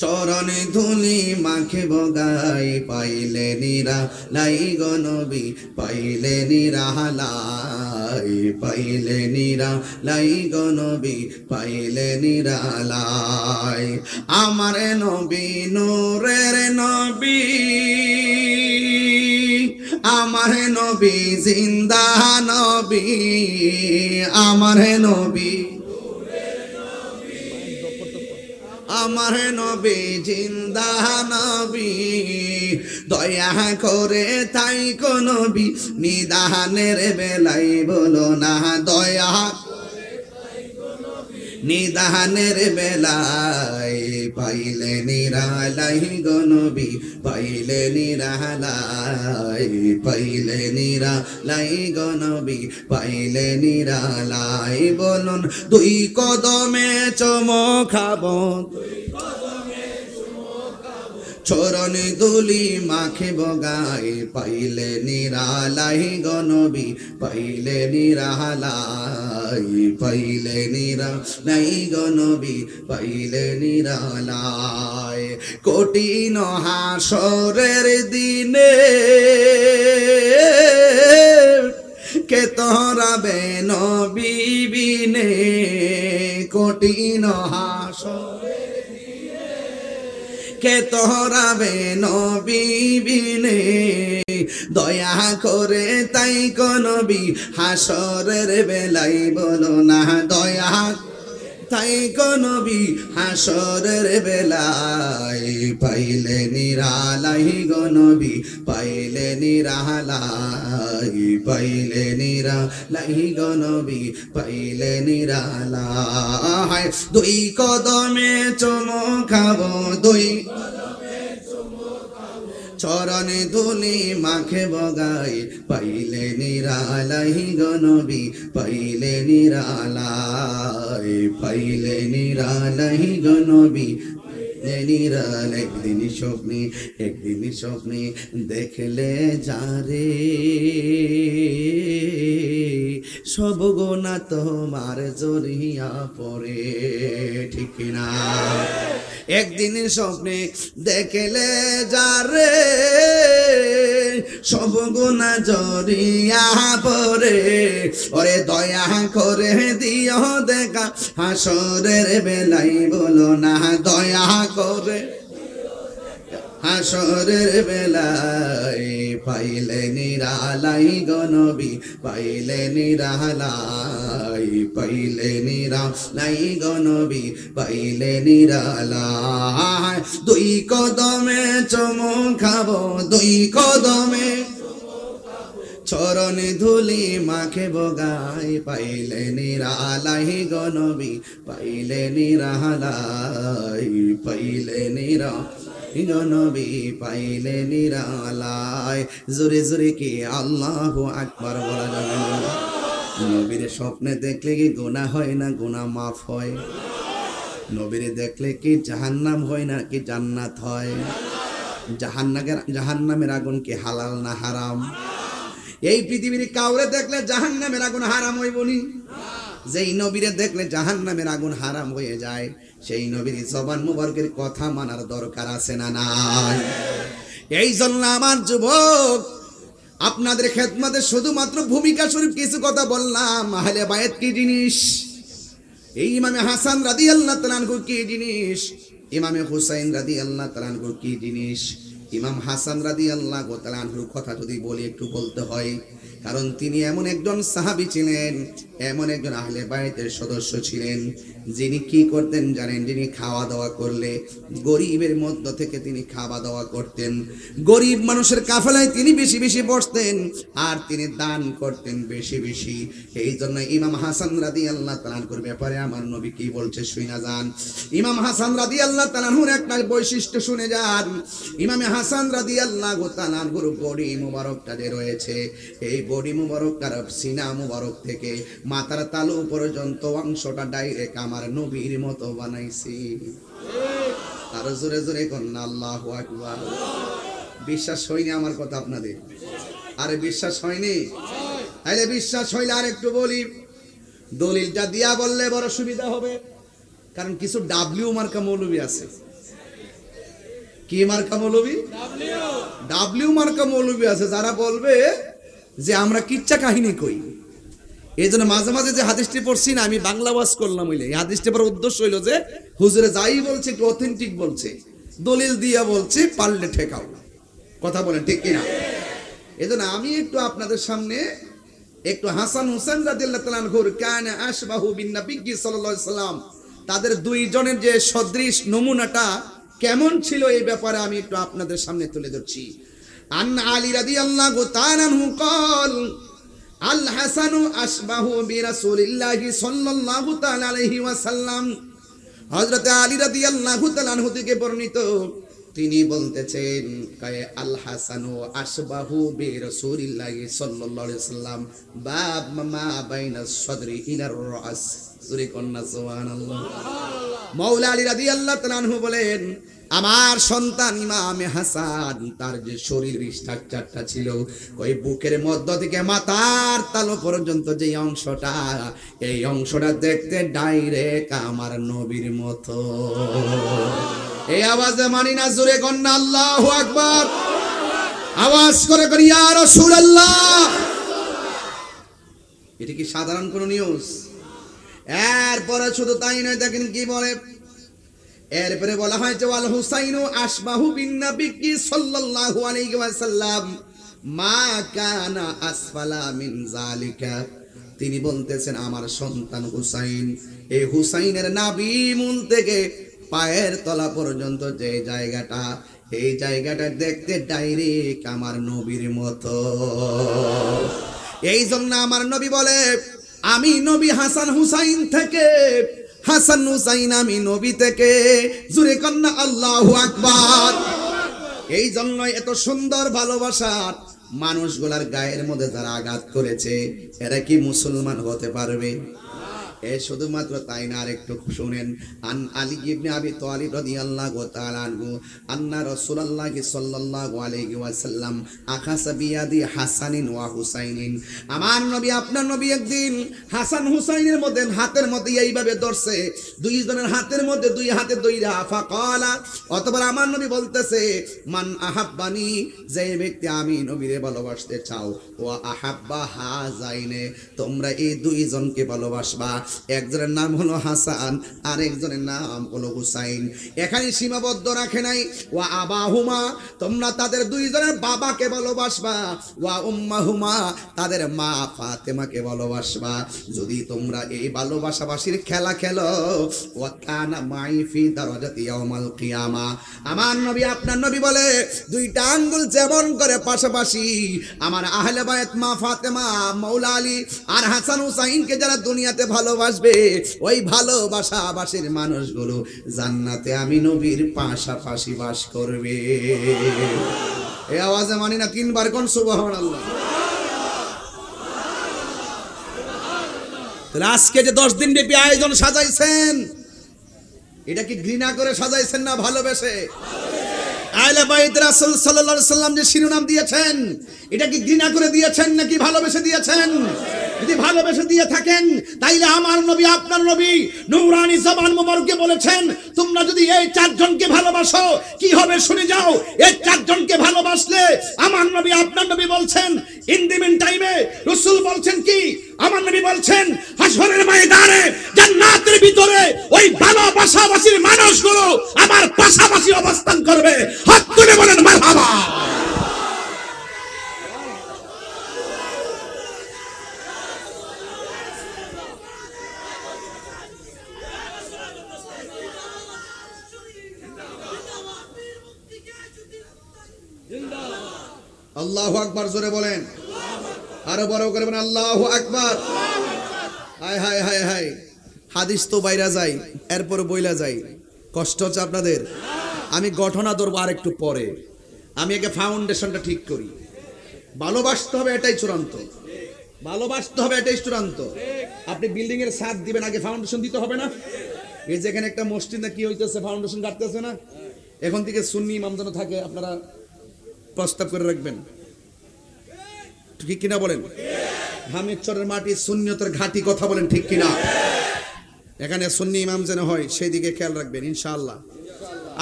চরণে ধুলি মাখিব গাই, পাইলে নিরালাই গো নবী, পাইলে নিরালাই, পাইলে নিরালাই গো নবী, পাইলে নিরালাই। আমার নবী নূরের নবী, আমার নবী জিন্দা নবী, আমার নবী, আমার নবী জিন্দা নবী, দয়া করে তাই কো নবী নিদানের বেলাই বলো না, দয়া নিদানের বেলাই, পাইলে নিরালাই গো নবী, পাইলে নিরালাই, পাইলে নিরালাই গো নবী, পাইলে নিরালাই। বলুন দুই কদমে চুমু খাবো, চরণে দুলি মাখিব গাই, পাইলে নিরালাই গো নবী, পাইলে নিরালাই, পাইলে নিরালাই গো নবী, পাইলে নিরালাই। কঠিন হাসরের দিনে কে তোরাবে নবী বিনে, কঠিন হাসরের কে তোরাবে নবী বিনে, দয়া করে তাই কো নবী হাসরের বেলাই বলো না, দয়া তাই কো নবী হাসরের বেলাই, পাইলে নিরালাই গো নবী, পাইলে নিরালাই, পাইলে নিরালাই গো নবী, পাইলে নিরালাই। দুই কদমে চুমু খাবো, দুই চরণে ধুলি মাখে বগাই পাইলে নিরালাই গো নবী পাইলে নিরালাই পাইলে নিরালাই গো নবী নিরাল একদিন স্বপ্নে দেখলে যারে সব গোনা তোমার জড়িয়া পড়ে ঠিক না একদিন স্বপ্নে দেখলে যারে সব গুনাহ জড়িয়া পড়ে ওরে দয়া করে দিও দেখা হাসরের বেলায় বলো না দয়া করে হাসরের বেলায় পাইলে নিরালাই গো নবী পাইলে নিরালাই পাইলে নিরালাই গো নবী পাইলে নিরালাই দুই কদমে চুমু খাবো দুই কদমে চরণে ধুলি মাখে বগাই পাইলে নিরালাই গো নবী পাইলে নিরালাই পাইলে নিরালাই গো নবী পাইলে নিরালাই জোরে জোরে কি আল্লাহু আকবার বলা যাবে না নবীর স্বপ্নে দেখলে কি গুনাহ হয় না গুনাহ মাফ হয় নবীর দেখলে কি জাহান্নাম হয় না কি জান্নাত হয় জাহান্নামের আগুন কি হালাল না হারাম এই পৃথিবীর কাউরে দেখলে জাহান্নামের আগুন হারাম হইবনি যেই নবীরে দেখলে জাহান্নামের আগুন হারাম হয়ে যায় সেই নবীর জবান মুবারকের কথা মানার দরকার আছে না নাই এই জন্য আমার যুবক আপনাদের খেদমতে শুধুমাত্র ভূমিকা স্বরূপ কিছু কথা বললাম আহলে বায়াত কি জিনিস এই ইমামে হাসান রাদিয়াল্লাহু তাআলা আনহু কি জিনিস ইমামে হুসাইন রাদিয়াল্লাহু তাআলা আনহু কি জিনিস ইমাম হাসান রাদিয়াল্লাহু তাআলা আনহুর কথা যদি বলি একটু বলতে হয় কারণ তিনি এমন একজন সাহাবী ছিলেন এমন একজন আহলে বায়াতের সদস্য ছিলেন যিনি কি করতেন জানেন যিনি খাওয়া দাওয়া করলে গরিবের মধ্য থেকে তিনি খাওয়া দাওয়া করতেন গরিব মানুষের কাফেলায় তিনি বেশি বেশি বসতেন আর তিনি দান করতেন বেশি বেশি এই জন্য ইমাম হাসান রাদিয়াল্লাহু তাআলা আনহুর ব্যাপারে আমার নবী কি বলছে শুনে যান ইমাম হাসান রাদিয়াল্লাহু তাআলা আনহুর একটা বৈশিষ্ট্য শুনে যান ইমামে হাসান রাদিয়াল্লাহু তাআলা আনহুর বডি মুবারকটা যে রয়েছে এই বডি মুবারক তার সিনা মুবারক থেকে মাথার তালু পর্যন্ত অংশটা ডাইরেক্ট আমার নবীর মতো বানাইছি আর জোরে জোরে কোন আল্লাহু আকবার বিশ্বাস হয়নি আমার কথা আপনাদের আরে বিশ্বাস হয়নি তাইলে বিশ্বাস হইলে আর একটু বলি দলিলটা দিয়া বললে বড় সুবিধা হবে কারণ কিছু ডাব্লিউ মার্কা মৌলবী আছে কি মার্কা মৌলবী ডাব্লিউ মার্কা মৌলবী আছে যারা বলবে যে আমরা কিচ্ছা কাহিনী কই এই জন্য মাঝে মাঝে যে হাদিসটি পড়ছি না আমি বাংলা ওয়াজ করলাম হইলে এই হাদিসটি পড়ার উদ্দেশ্য হইলো যে হুজুরে যাই বলছে একটু অথেন্টিক বলছে দলিল দিয়া বলছে পারলে ঠেকাও কথা বলেন ঠিক কিনা এই জন্য আমি একটু আপনাদের সামনে একটু হাসান হুসাইন রাদিয়াল্লাহু তাআলা আনহুর কানা আশবাহু বিন নবী সাল্লাল্লাহু আলাইহি সাল্লাম তাদের দুইজনের যে সদৃশ নমুনাটা কেমন ছিল এই ব্যাপারে আমি একটু আপনাদের সামনে তুলে ধরছি আন আলী রাদিয়াল্লাহু তাআলা আনহু قال আল হাসানু আশবাহু বিরাসূলিল্লাহি সাল্লাল্লাহু তাআলা আলাইহি ওয়াসাল্লাম হযরত আলী রাদিয়াল্লাহু তাআলা আনহু থেকে বর্ণিত তিনি বলতেছেন কায়ে আল হাসানু আশবাহু বিরাসূলিল্লাহি সাল্লাল্লাহু আলাইহি ওয়াসাল্লাম বাব মা বাইনা সদরি ইলার রাস সূরা কন্যা সুবহানাল্লাহ মাওলা আলী রাদিয়াল্লাহু তাআলা আনহু বলেন আমার সন্তান ইমামে হাসান তার যে শরীর স্ট্রাকচারটা ছিল ওই বুকের মধ্য থেকে মাথার তালু পর্যন্ত যে অংশটা এই অংশটা দেখতে ডাইরেক্ট আমার নবীর মতো এই আওয়াজে মানি না জোরে কন্যা আল্লাহু আকবার আওয়াজ করে করি ইয়া রাসূলুল্লাহ এটা কি সাধারণ কোন নিউজ এরপরে শুধু তাই নয় দেখেন কি বলে এরপরে বলা হয় যে ওয়াল হুসাইনু আশবাহু বিন নবী সাল্লাল্লাহু আলাইহি ওয়াসাল্লাম মা কানা আসফালা মিন যালিকা তিনি বলতেছেন আমার সন্তান হুসাইন এই হুসাইনের নাভি মূল থেকে পায়ের তলা পর্যন্ত যে জায়গাটা এই জায়গাটা দেখতে ডাইরেক্ট আমার নবীর মতো এই জন্য আমার নবী বলে আমি নবী হাসান হুসাইন থেকে হাসান হুসাইন আমি নবী থেকে জোরে কন্না আল্লাহু আকবার এই জন্যই এত সুন্দর ভালোবাসার মানুষগুলার গায়ের মধ্যে যারা আঘাত করেছে এরা কি মুসলমান হতে পারবে? এ শুধুমাত্র তাই না, আরেকটু শুনেন। আন আলী ইবনে আবি তালিব রাদিয়াল্লাহু তাআলা আনহু আন্না রাসূলুল্লাহ সাল্লাল্লাহু আলাইহি ওয়াসাল্লাম আখাসা বিয়াদি হাসানিন ওয়া হুসাইনিন, আমার নবী আপনার নবী একদিন হাসান হুসাইনের মধ্যে হাতের মধ্যে এইভাবে ধরছে, দুইজনের হাতের মধ্যে দুই হাতে দইরা ফাকালা, অতঃপর আমার নবী বলতেছে মান আহাব্বানি, যে ব্যক্তি আমি নবীরে ভালোবাসতে চাও, ওয়া আহাব্বা হাযাইনে, তোমরা এই দুইজনকে ভালোবাসবা। একজনের নাম হলো হাসান আর একজনের নাম হলো হুসাইন। এখানে সীমাবদ্ধ রাখে নাই, ওয়া আবাহুমা, তোমরা তাদের দুইজনের বাবাকে ভালোবাসবা, ওয়া উম্মাহুমা, তাদের মা ফাতেমাকে ভালোবাসবা। যদি তোমরা এই ভালোবাসাবাসীর খেলা খেলো, ওয়া কানা মাই ফি দারাজাতি ইয়াউমাল কিয়ামা, আমার নবী আপনার নবী বলে দুইটা আঙ্গুল যেমন করে পাশাপাশি আমার আহলে বায়ত মা ফাতেমা, মাওলা আলী আর হাসান হুসাইনকে যারা দুনিয়াতে ভালোবাসবে, ওই ভালোবাসাবাসীর মানুষগুলো জান্নাতে আমি নবীর পাশাপাশি বাস করবে। এই আওয়াজে মানি না, তিনবার কোন সুবহানাল্লাহ। তাহলে আজকে যে 10 দিন ব্যাপী আয়োজন সাজাইছেন, এটা কি ঘৃণা করে সাজাইছেন না ভালোবেসে? আহলে বাইত রাসূল সাল্লাল্লাহু আলাইহি সাল্লাম যে শিরোনাম দিয়েছেন, এটা কি ঘৃণা করে দিয়েছেন নাকি ভালোবেসে দিয়েছেন? যদি ভালোবেসে দিয়ে থাকেন তাইলে আমার নবী আপনার নবী নূরানি জবান মোবারকে বলেছেন, তোমরা যদি এই চারজনকে ভালোবাসো কি হবে শুনে যাও। এই চারজনকে ভালোবাসলে আমার নবী আপনার নবী বলছেন, ইন দি মিন টাইমে রাসূল বলছেন কি, আমার নবী বলছেন হাশরের ময়দানে জান্নাতের ভিতরে ওই ভালোবাসাবাসীর মানুষগুলো আমার পাশাপাশি অবস্থান করবে। হাত তুলে বলেন মারহাবা। আল্লাহু আকবার, জোরে বলেন, আরো বড় করে বলেন আল্লাহু আকবার। হায় হায় হায় হায়, হাদিস তো বাইরা যায়, এরপর বইলা যায়, কষ্ট হচ্ছে আপনাদের। আমি ঘটনা ধরবো আর একটু পরে, আমি আগে ফাউন্ডেশনটা ঠিক করি। ভালোবাসতে হবে, এটাই চূড়ান্ত। ভালোবাসতে হবে, এটাই চূড়ান্ত। আপনি বিল্ডিং এর ছাদ দিবেন, আগে ফাউন্ডেশন দিতে হবে না? এই যে এখানে একটা মসজিদ না কি হইতেছে, ফাউন্ডেশন কাটতেছে না? এখন থেকে সুন্নি ইমাম যেন থাকে, আপনারা প্রস্তাব করে রাখবেন, ঠিক কিনা বলেন? হামিদচরের মাটি সুন্নিয়তের ঘাটি, কথা বলেন ঠিক কিনা? এখানে সুন্নি ইমাম যেন হয় সেই দিকে খেয়াল রাখবেন ইনশাআল্লাহ।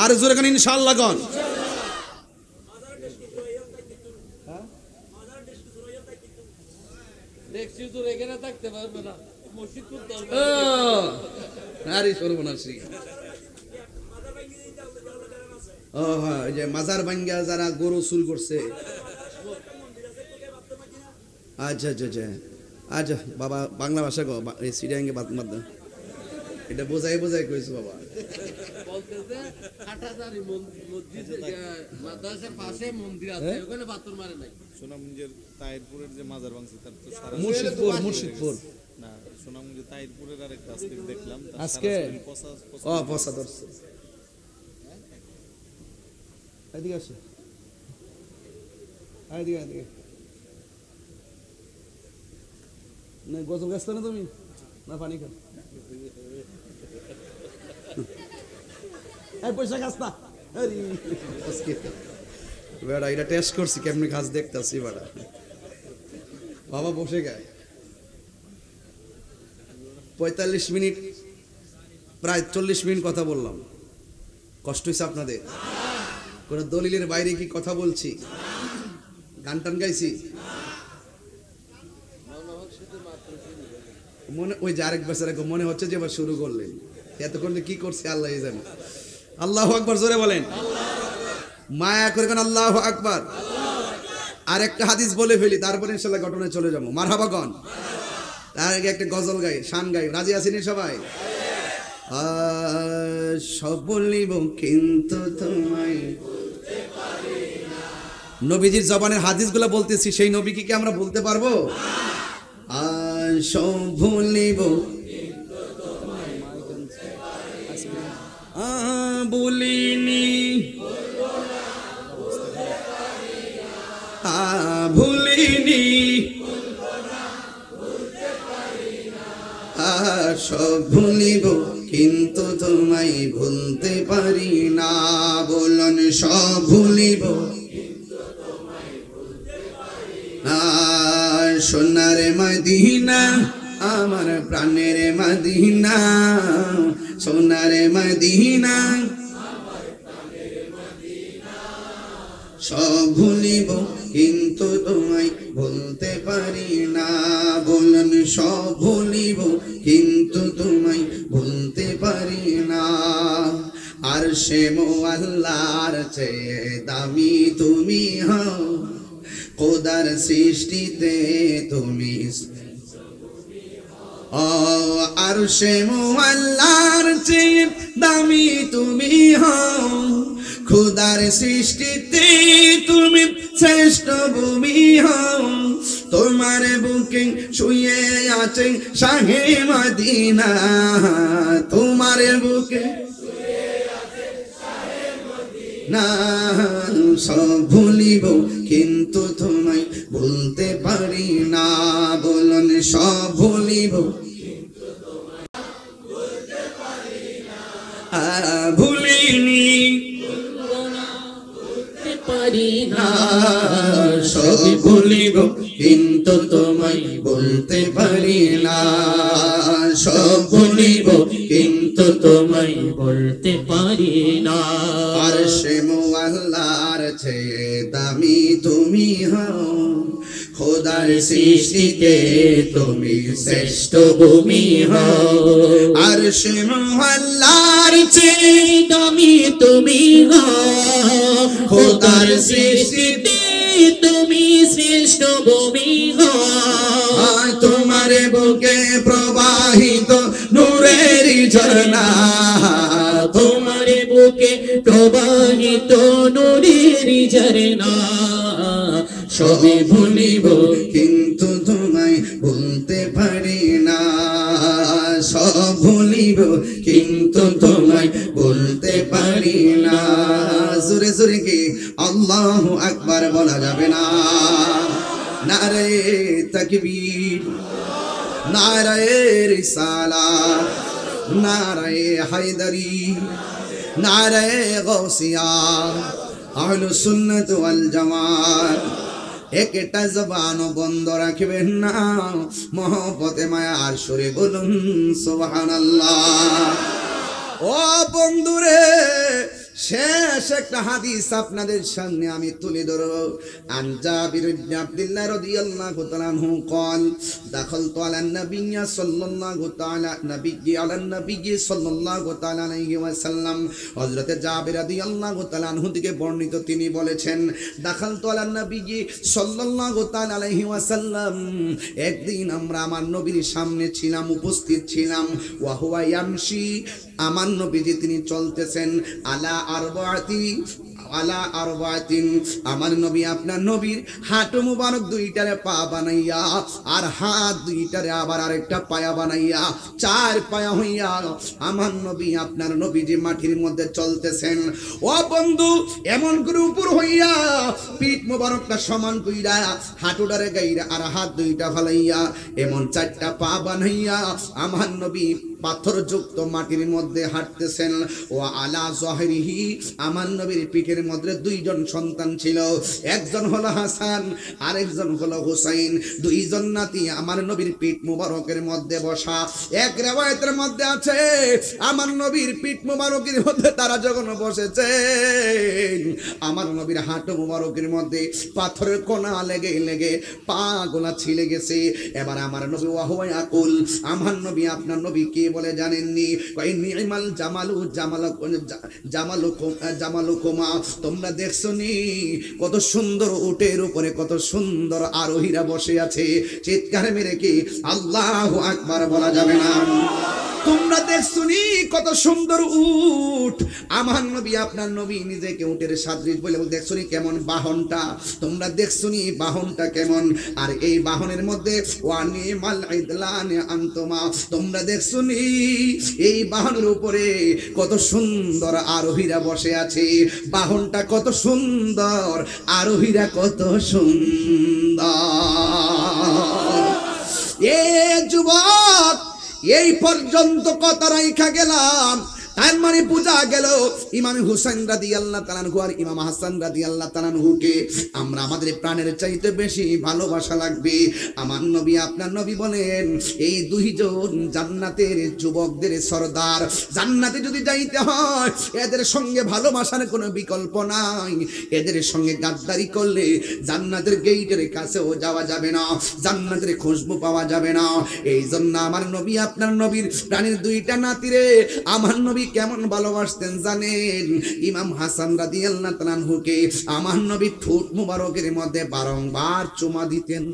আর জোরে গান ইনশাআল্লাহ গান। আরে সর্বনাশী, ও হ্যাঁ, যে মাজার ভাঙ্গা যারা গরু চুর করছে। আচ্ছা আচ্ছা আচ্ছা আচ্ছা বাবা, বাংলা ভাষা গো, এই সিরিয়াঙ্গে বাদ মাদ, এটা বোঝাই বোঝাই কইছো বাবা। সোনামগঞ্জের তাহিরপুরের যে মাজার ভাঙছে তার তো সারা মুর্শিদপুর না, সোনামগঞ্জের তাহিরপুরের আরেকটা আজকে দেখলাম, আজকে ও পচা ধরছে। এদিকে আসো, এদিকে এদিকে। না গজল গাছ না তুমি, না পানি খাও, পয়সা খাস না। বেড়া এটা টেস্ট করছি কেমনি গাছ দেখতেছি বেড়া। বাবা বসে গায় 45 মিনিট, প্রায় 40 মিনিট কথা বললাম। কষ্ট হয়েছে আপনাদের? কোন দলিলের বাইরে কি কথা বলছি? গান টান গাইছি? মনে ওই যে আরেক বছর মনে হচ্ছে যে এবার শুরু করলেন, এতক্ষণ কি করছে আল্লাহ জানে। আল্লাহু আকবার, জোরে বলেন, মায়া করে কেন আল্লাহু আকবার। আর একটা হাদিস বলে ফেলি, তারপরে ইনশাআল্লাহ ঘটনায় চলে যাবো। মারহাবা গন। তার আগে একটা গজল গাই, শান গাই, রাজি আছেন সবাই? সব বলিব কিন্তু তোমায়, নবীজির জবানের হাদিসগুলো বলতেছি, সেই নবীকে কি আমরা বলতে পারবো? সব ভুলিব বলিনি, ভুলিনি সব ভুলিব কিন্তু তোমায় ভুলতে পারি না বলুন সব ভুলিব সোনার মদিনা আমার প্রাণের মদিনা সোনার মদিনা সব ভুলিব কিন্তু তোমায় ভুলতে পারি না বলুন সব ভুলিব কিন্তু তোমায় ভুলতে পারি না আর সে মোয়াল্লার চেয়ে দামি তুমি হও খোদার সৃষ্টিতে তুমি আর সে মোয়াল্লার চেয়ে দামি তুমি হও খোদার সৃষ্টিতে তুমি শ্রেষ্ঠ ভূমি হও তোমার বুকে শুয়ে আছে শাহে মদিনা তোমার বুকে না সব ভুলিব কিন্তু তোমায় ভুলতে পারি না বলুন সব ভুলিব ভুলিনি পারি না সব ভুলিব কিন্তু তোমায় বলতে পারি না সব ভুলিব কিন্তু তোমায় বলতে পারি না আর সে মোয়াল্লার চেয়ে দামি তুমি হও খোদার সৃষ্টিতে তুমি শ্রেষ্ঠ ভূমি হও আর সে মোয়াল্লার চেয়ে দামি তুমি হও খোদার সৃষ্টিতে তুমি শ্রেষ্ঠ ভূমি হও তোমার বুকে প্রবাহিত নূরের ঝর্ণা তোমার বুকে প্রবাহিত নূরের ঝর্ণা সবে ভুলিব কিন্তু তোমায় ভুলতে পারি না সব ভুলিব কিন্তু তোমায় ভুলতে পারি না জোরে জোরে কি আল্লাহু আকবার বলা যাবে না নারে তাকবীর নারে রিসালাত নারে হায়দারি নারে গাউসিয়া আহলুস সুন্নাত ওয়াল জামাত একটা জবান বন্ধ রাখবেন না মহব্বতে মায়ার সুরে বলুন সুবহানাল্লাহ ও বন্ধুরে শেষ একটা হাদিস আপনাদের সামনে আমি তুলে ধরব আন জাবির ইবনে আব্দুল্লাহ রাদিয়াল্লাহু তাআলা আনহু قال دخلت على النبي صلى الله تعالى صلى الله تعالى عليه وسلم হযরত জাবির রাদিয়াল্লাহু তাআলা আনহু থেকে বর্ণিত তিনি বলেছেন دخلت على النبي صلى الله تعالى عليه وسلم একদিন আমরা আমার নবীর সামনে ছিলাম উপস্থিত ছিলাম ওয়া হুয়া ইয়ামশি আমার নবীজি তিনি চলতেছেন আলা আরবাতিন আমার নবী আপনার নবীর হাঁটু মুবারক দুইটারে পা বানাইয়া আর হাত দুইটারে আবার আরেকটা পায়া বানাইয়া চার পায়া হইয়া আমার নবী আপনার নবীজি মাটির মধ্যে চলতেছেন ও বন্ধু এমন করে উপর হইয়া পিঠ মুবারকটা সমান কইরা হাঁটুটারে গাইরা আর হাত দুইটা ফালাইয়া এমন চারটা পা বানাইয়া আমার নবী পাথরযুক্ত মাটির মধ্যে হাঁটতেছেন ও আলা জহরিহি আমার নবীর পিঠের মধ্যে দুইজন সন্তান ছিল একজন হলো হাসান আরেকজন হলো হুসাইন দুইজন নাতি আমার নবীর পিঠ মুবারকের মধ্যে বসা এক riwayতের মধ্যে আছে আমার নবীর পিঠ মুবারকের মধ্যে তারা যখন বসেছে আমার নবীর হাঁটু মুবারকের মধ্যে পাথরের কোনা লেগে লেগে পা গোলা ছিঁড়ে গেছে এবার আমার নবী ওয়াহুয়া ইয়াকুল আমার নবী আপনার নবী কি বলে জানেননি কই নিমাল জামালুকুমা তোমরা দেখছনি কত সুন্দর উটের উপরে কত সুন্দর আরোহীরা বসে আছে চিৎকার মেরে কি আল্লাহু আকবার বলা যাবে না তোমরা দেখছুনি কত সুন্দর উট, আমার নবী আপনার নবী নিজেকে উটের সাদৃশ বলে দেখছুনি কেমন বাহনটা, তোমরা দেখছুনি বাহনটা কেমন, আর এই বাহনের মধ্যে ওয়ানিমাল ইদলান আনতুমা, তোমরা দেখছুনি এই বাহনের উপরে কত সুন্দর আরোহীরা বসে আছে, বাহনটা কত সুন্দর, আরোহীরা কত সুন্দর। এ যুবক, এই পর্যন্ত কত রাইখা গেলাম, তার মানে বোঝা গেল ইমাম হুসাইন রাদিয়াল্লাহু তাআলা আনহু আর ইমাম হাসান রাদিয়াল্লাহু তাআলা আনহুকে আমরা আমাদের প্রাণের চাইতে বেশি ভালোবাসা লাগবে। আমার নবী আপনার নবী বলেন এই দুইজন জান্নাতের যুবকদের সরদার, জান্নাতে যদি যাইতে হয় এদের সঙ্গে ভালোবাসার কোনো বিকল্প নাই, এদের সঙ্গে গাদ্দারি করলে জান্নাতের গেটের কাছেও যাওয়া যাবে না, জান্নাতের খুশবু পাওয়া যাবে না। এই জন্য আমার নবী আপনার নবীর প্রাণের দুইটা নাতিরে আমার নবী কেমন ভালোবাসতেন জানেন? ইমাম হাসান রাদিয়াল্লাহু তাআলা আনহুকে আমার নবী ঠোঁট মুবারকের মধ্যে বারংবার চুমা দিতেন।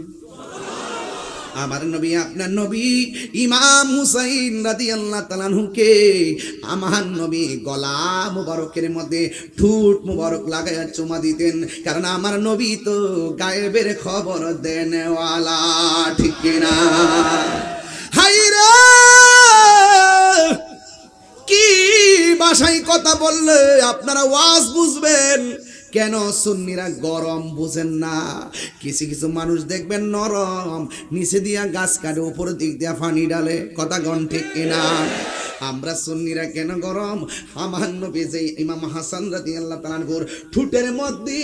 আমার নবী আপনার নবী ইমাম হুসাইন রাদিয়াল্লাহু তাআলা আনহুকে আমার নবী গলা মুবারকের মধ্যে ঠোঁট মুবারক লাগায়া চুমা দিতেন, কারণ আমার নবী তো গায়েবের খবর দেনওয়ালা, ঠিক কিনা? হায়রে কি ভাষায় কথা বললে আপনারা ওয়াজ বুঝবেন? কেন সুন্নিরা গরম বুঝেন না? কিছু কিছু মানুষ দেখবেন নরম, নিচে দিয়া গাছ কাটে উপর দিক দিয়া পানি ডালে, কথা গণ ঠিক কিনা? আমরা সুন্নিরা কেন গরম? আমার নবী যে ইমাম হাসান রাদিয়াল্লাহু তাআলা আনহুর ঠোঁটের মধ্যে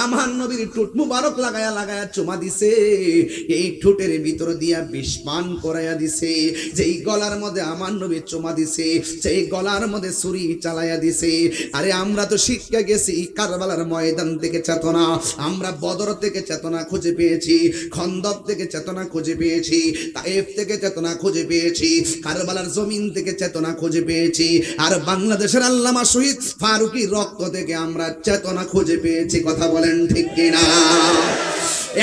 আমার নবীর ঠোঁট মুবারক লাগায়া লাগায়া চুমা দিছে, এই ঠোঁটের ভিতর দিয়া বিষ পান করাইয়া দিছে, যেই গলার মধ্যে আমার নবী চুমা দিছে সেই গলার মধ্যে ছুরি চালাইয়া দিছে। আরে আমরা তো শিক্ষা গেছি কারবালার ময়দান থেকে চেতনা, আমরা বদর থেকে চেতনা খুঁজে পেয়েছি, খন্দক থেকে চেতনা খুঁজে পেয়েছি, তায়েফ থেকে চেতনা খুঁজে পেয়েছি, কারবালার জমিন থেকে চেতনা খুঁজে পেয়েছি, আর বাংলাদেশের আল্লামা শহীদ ফারুকী রক্ত থেকে আমরা চেতনা খুঁজে পেয়েছি। কথা বলেন ঠিক কিনা?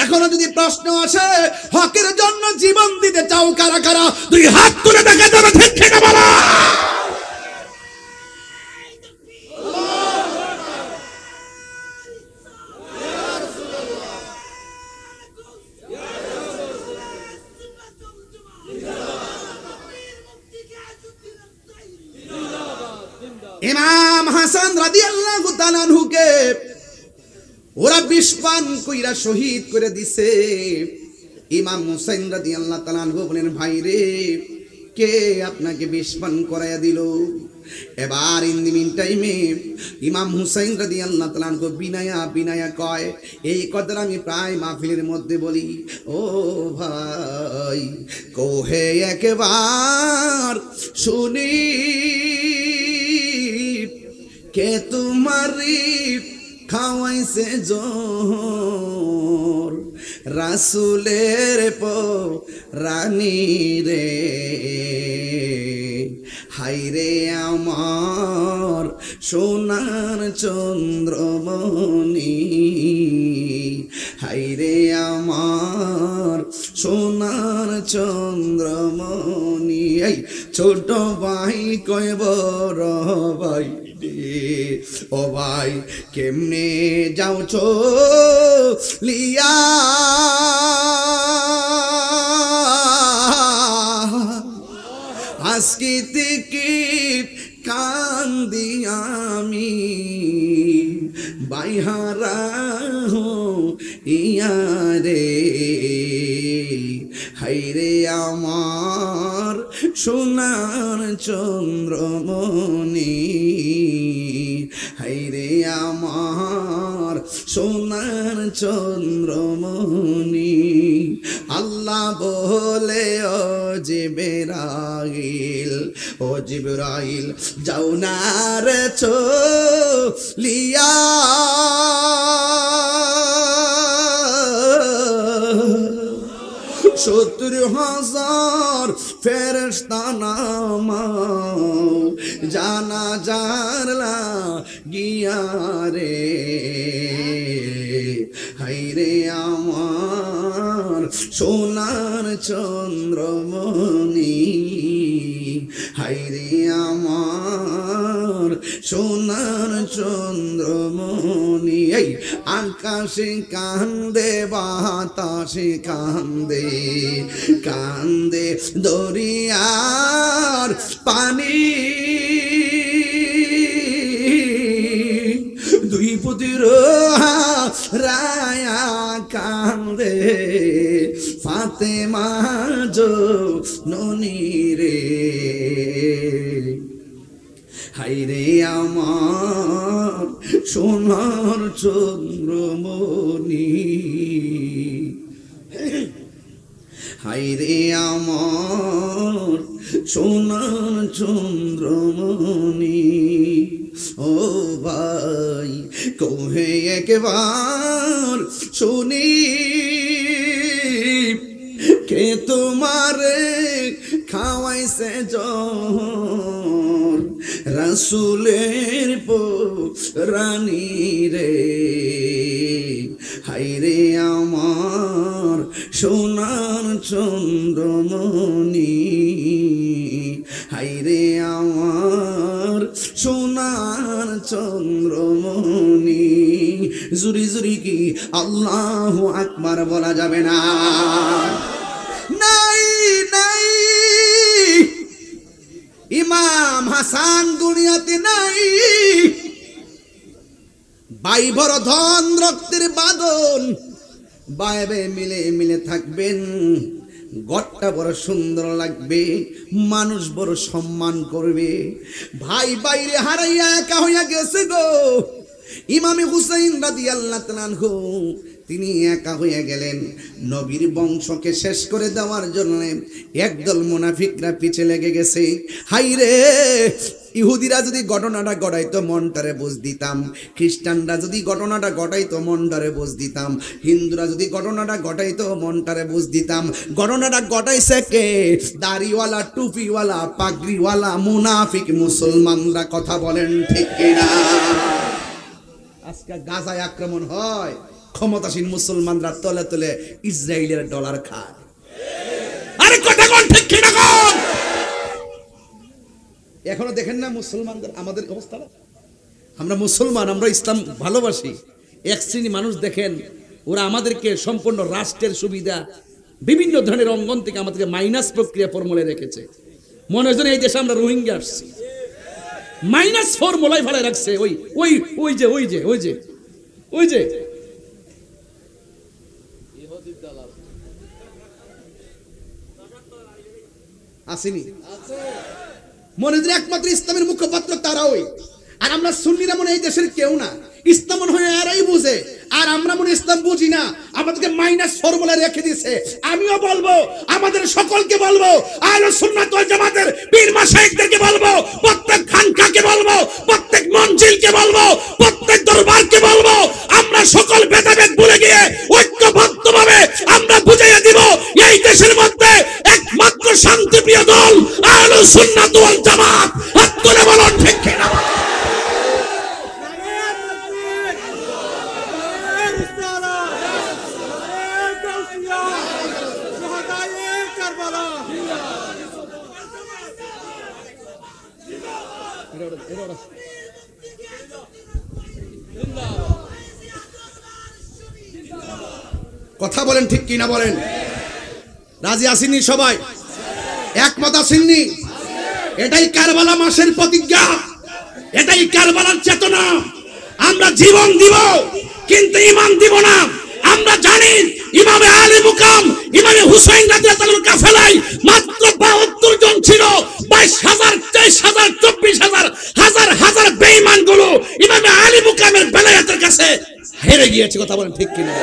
এখনো যদি প্রশ্ন আসে হকের জন্য জীবন দিতে চাও কারা কারা, দুই হাত তুলে দেখা যাবে, ঠিক কিনা বলা? ইমাম হাসান রাদিয়াল্লাহু তাআলা আনহুকে ওরা বিষ পান কইরা শহীদ করে দিছে। ইমাম হুসাইন রাদিয়াল্লাহু তাআলা আনহু বলেন, ভাই রে, কে আপনাকে বিষ পান করাইয়া দিল? এবার ইন দি মিন টাইমে ইমাম হুসাইন রাদিয়াল্লাহু তাআলা আনহু বিনায়া বিনায়া কয়, এই কথাটা আমি প্রায় মাহফিলের মধ্যে বলি, ও ভাই কোহে একবার শুনি কে তোমারি খাওয়াইছে জোর, রাসূলের রানী রে, হাইরে আমার সোনার চন্দ্রমণি, হাইরে আমার সোনার চন্দ্রমণি। এই ছোট ভাই কয় বড় ভাই, ও ভাই কেমনে যাও লিয়া, আজকে থেকে কান্দি আমি বাইহারা ইয়ারে, হাইরে আমার সোনার চন্দ্রমণি, হাইরে আমার সোনার চন্দ্রমণি। আল্লাহ বলে ও জিবরাইল, ও জিবরাইল যাও না রে চলিয়া, সত্তর হাজার ফেরেশতা নামাও জানাজার লাগিয়া রে, হাইরে আমার সোনার চন্দ্রমণি, হাইরে আমার সোনার চন্দ্রমণি, এই আকাশে কান্দে বাতাসে কান্দে, কান্দে দরিয়ার পানি, দুই পুতির রায়া কান্দে ফাতেমা জননী রে। হাইরে আমার সোনার চন্দ্রমণি, হাইরে আমার সোনার চন্দ্রমণি। ও ভাই কহে একবার শুনি, কে তোমারে খাওয়াইছে জন রাসূলের রানী রে। হাইরে আমার সোনার চন্দ্রমণি, হাইরে আমার সোনার চন্দ্রমণি। জুরি জুরি কি আল্লাহু আকবার বলা যাবে না? নাই নাই, ইমাম হাসান দুনিয়াতে নাই। ভাই বড় ধন রক্তের বাঁধন, বাইবে মিলে মিলে থাকবেন, ঘরটা বড় সুন্দর লাগবে, মানুষ বড় সম্মান করবে। ভাই বাইরে হারাইয়া একা হইয়া গেছে গো। ইমামে হুসাইন রাদিয়াল্লাহু তাআলা আনহু তিনি একা হয়ে গেলেন। নবীর বংশকে শেষ করে দেওয়ার জন্য একদল মুনাফিকরা পিছে লেগে গেছে। হাইরে, ইহুদিরা যদি ঘটনাটা ঘটাইতো মনটারে বুঝ দিতাম, খ্রিস্টানরা যদি ঘটনাটা ঘটাইতো মনটারে বুঝ দিতাম, হিন্দুরা যদি ঘটনাটা ঘটাইতো মনটারে বুঝ দিতাম। ঘটনাটা ঘটাইছে কে? দাড়িওয়ালা, টুপিওয়ালা, পাগড়িওয়ালা মুনাফিক মুসলমানরা। কথা বলেন ঠিক কিনা? আজকে গাজায় আক্রমণ হয়, ক্ষমতাসীন মুসলমানরা তলে তলে ইসরায়েলের ডলার খায়। আরে কথা কোন ঠিক কিনা কোন? এখনো দেখেন না মুসলমানদের আমাদের অবস্থাটা? আমরা মুসলমান, আমরা ইসলাম ভালোবাসি। এক শ্রেণী মানুষ দেখেন, ওরা আমাদেরকে সম্পূর্ণ রাষ্ট্রের সুবিধা বিভিন্ন ধরনের অঙ্গন থেকে আমাদেরকে মাইনাস প্রক্রিয়া ফর্মুলে রেখেছে। মনে হয় এই দেশে আমরা রোহিঙ্গা আসছি, মাইনাস ফর্মুলায় ফেলে রাখছে। ওই ওই ওই যে ওই যে ওই যে ওই যে আসেনি মনে হয় একমাত্র ইসলামের মুখপাত্র তারা। ওই আর আমরা সুন্নিরা মনে এই দেশের কেউ না, ইসলাম মনে হয় এরাই বুঝে, আর আমরা মনে ইসলাম বুঝি না, আমাদেরকে মাইনাস ফর্মুলা রেখে দিয়েছে। আমিও বলবো, আমাদের সকলকে বলবো, আহলে সুন্নাত ওয়াল জামাতের পীর মাশায়েখদেরকে বলবো, প্রত্যেক খানকাকে বলবো, প্রত্যেক মঞ্জিলকে বলবো, প্রত্যেক দরবারকে বলবো, আমরা সকল ভেদাভেদ ভুলে গিয়ে ঐক্যবদ্ধভাবে আমরা বুঝিয়ে দিব এই দেশের মধ্যে একমাত্র শান্তিপ্রিয় দল আহলে সুন্নাত ওয়াল জামাত। হাত তুলে বলুন ঠিক কিনা? কথা বলেন ঠিক কিনা বলেন? রাজি আসেননি সবাই? একমত আসেননি? এটাই কারবালা মাসের প্রতিজ্ঞা, এটাই কারবালার চেতনা। আমরা জীবন দিব কিন্তু ঈমান দিব না। আমরা জানি ইমামে আলী মুকাম ইমামে হুসাইন রাদিয়াল্লাহু তাআলার কাফেলায় মাত্র 72 জন ছিল। 22,000, 23,000, 24,000 হাজার হাজার বেঈমান গুলো ইমামে আলী মুকামের বেলায়েতের কাছে হেরে গিয়েছে। কথা বলেন ঠিক কিনা?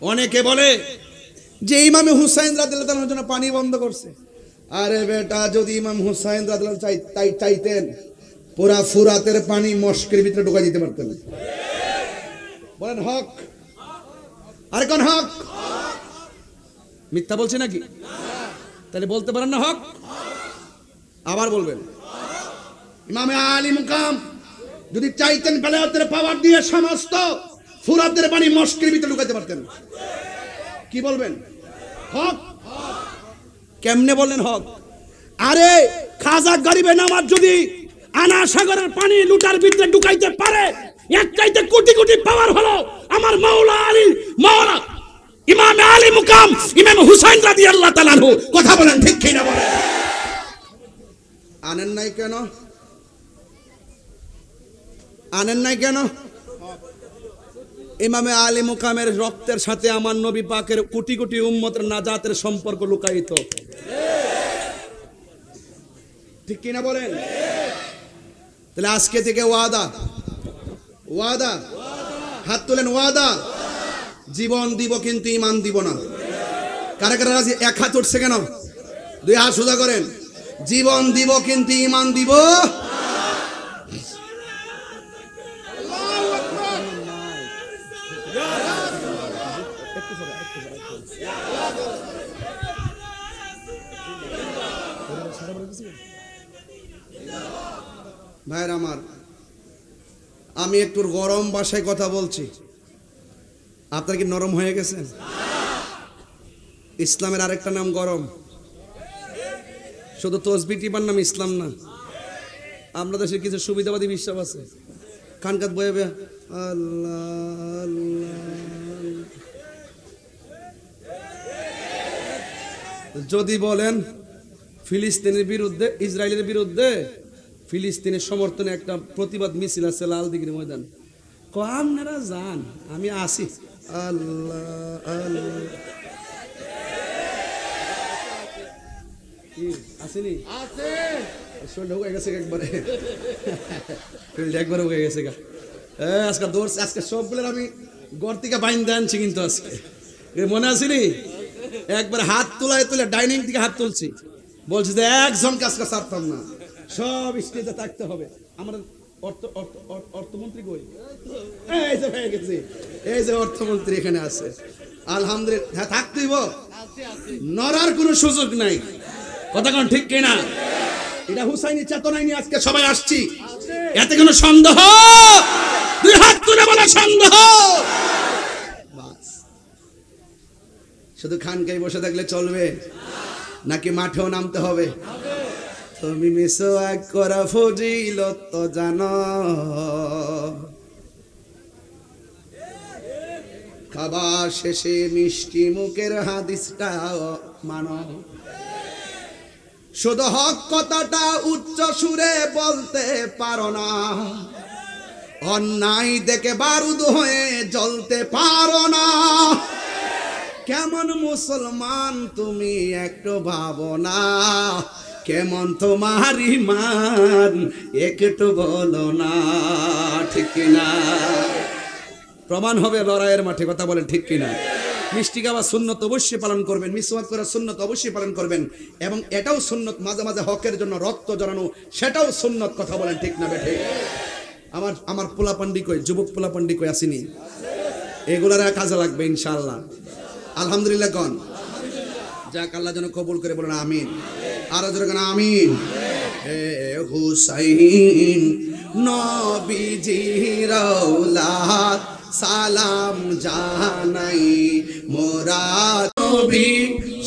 অনেকে বলে যে ইমামে হুসাইন রাদিয়াল্লাহু তাআলার জন্য পানি বন্ধ করছে। আরে বেটা, যদি ইমাম হুসাইন রাদিয়াল্লাহু তাআলা চাইতেন পুরা ফুরাতের পানি মস্কের ভিতরে ঢুকাই দিতে পারতেন। বলেন হক? আরে কোন হক? মিথ্যা বলছে নাকি? তাহলে বলতে পারেন না হক? আবার বলবেন। ইমামে আলী মুকাম যদি চাইতেন বেলায়েতের পাওয়ার দিয়ে সমস্ত ফুরাতের পানি মস্কের ভিতরে ঢুকাইতে পারতেন। কি বলবেন? হক? কেমনে বলেন হক? আরে খাজা গরিবে নামাজ যদি আনা সাগরের পানি লুটার ভিতরে ঢুকাইতে পারে, এক চাইতে কোটি কোটি পাওয়ার হলো আমার মাওলা আলী, মাওলা ইমাম আলী মুকাম ইমাম হুসাইন রাদিয়াল্লাহু তাআলা আনহু। কথা বলেন ঠিক কি না বলেন? আনেন নাই কেন? আনেন নাই কেন? ইমামে আলী মুকামের রক্তের সাথে আমার নবী পাকের কোটি কোটি উম্মতের নাজাতের সম্পর্ক লুকায়িত, ঠিক কিনা বলেন? তাহলে আজকে থেকে ওয়াদা, ওয়াদা, হাত তোলেন, ওয়াদা, জীবন দিব কিন্তু ইমান দিব না। কারা কারা রাজি? এক হাত উঠছে কেন? দুই হাত সোজা করেন। জীবন দিব কিন্তু ইমান দিব। ভাইয়ের আমার, আমি একটু গরম ভাষায় কথা বলছি, আপনারা কি নরম হয়ে গেছেন? ইসলামের আরেকটা নাম গরম, শুধু তসবি টিপার নাম ইসলাম না। আমরা দেশের কিছু সুবিধাবাদী বিশ্বাস আছে, খানকাত বয়ে বে আল্লাহ আল্লাহ। যদি বলেন ফিলিস্তিনের বিরুদ্ধে, ইসরায়েলের বিরুদ্ধে, ফিলিস্তিনের সমর্থনে একটা প্রতিবাদ মিছিল আছে লাল দিঘির ময়দান, আপনারা যান, আমি আসি। আল্লাহ আল্লাহ, আসেনি? শরীরটা উগে গেছে একবারে, শরীরটা একবারে উগে গেছে গা। আজকে দৌড়, আজকে সবগুলোর আমি ঘর থেকে বাইন্দে আনছি, কিন্তু আজকে মনে আসেনি? একবার হাত তোলায় তুলে ডাইনিং থেকে হাত তুলছি, বলছি যে একজন কাজকে ছাড়তাম না, সব স্টেজে থাকতে হবে। আমাদের অর্থমন্ত্রী কই? এই যে হয়ে গেছে, এই যে অর্থমন্ত্রী এখানে আছে, আলহামদুলিল্লাহ। হ্যাঁ, থাকতেইব, নড়ার কোনো সুযোগ নাই। কথা কোন ঠিক কিনা? এটা হুসাইনি চেতনায় নিয়ে আজকে সবাই আসছি, এতে কোনো সন্দেহ? দুই হাত তুলে বলা সন্দেহ? শুধু খানকায় বসে থাকলে চলবে নাকি মাঠেও নামতে হবে? তুমি মিসওয়াক করা ফজিলত তো জানো, খাবার শেষে মিষ্টি মুখের হাদিসটা মানো। শুধু হক কথাটা উচ্চ সুরে বলতে পারো না, অন্যায় দেখে বারুদ হয়ে জ্বলতে পারো না। কেমন মুসলমান তুমি একটু ভাবো না, কেমন তোমার ঈমান একটু বলো না, ঠিক কিনা? প্রমাণ হবে লড়াইয়ের মাঠে। কথা বলেন ঠিক কিনা? মিষ্টি খাওয়া সুন্নত অবশ্যই পালন করবেন, মিসওয়াক করা সুন্নত অবশ্যই পালন করবেন, এবং এটাও সুন্নত মাঝে মাঝে হকের জন্য রক্ত জড়ানো, সেটাও সুন্নত। কথা বলেন ঠিক না বেঠে? আমার পোলাপান্ডি কই, যুবক পোলাপান্ডি কই আসেনি? এগুলার কাজে লাগবে ইনশাআল্লাহ। আলহামদুলিল্লাহ কোন? যাক, আল্লাহ যেন কবুল করে, বলেন আমিন। আর জোরে কোন আমিন। হে হুসাইন নবীজির আওলাদ, সালাম জানাই মোরা নবী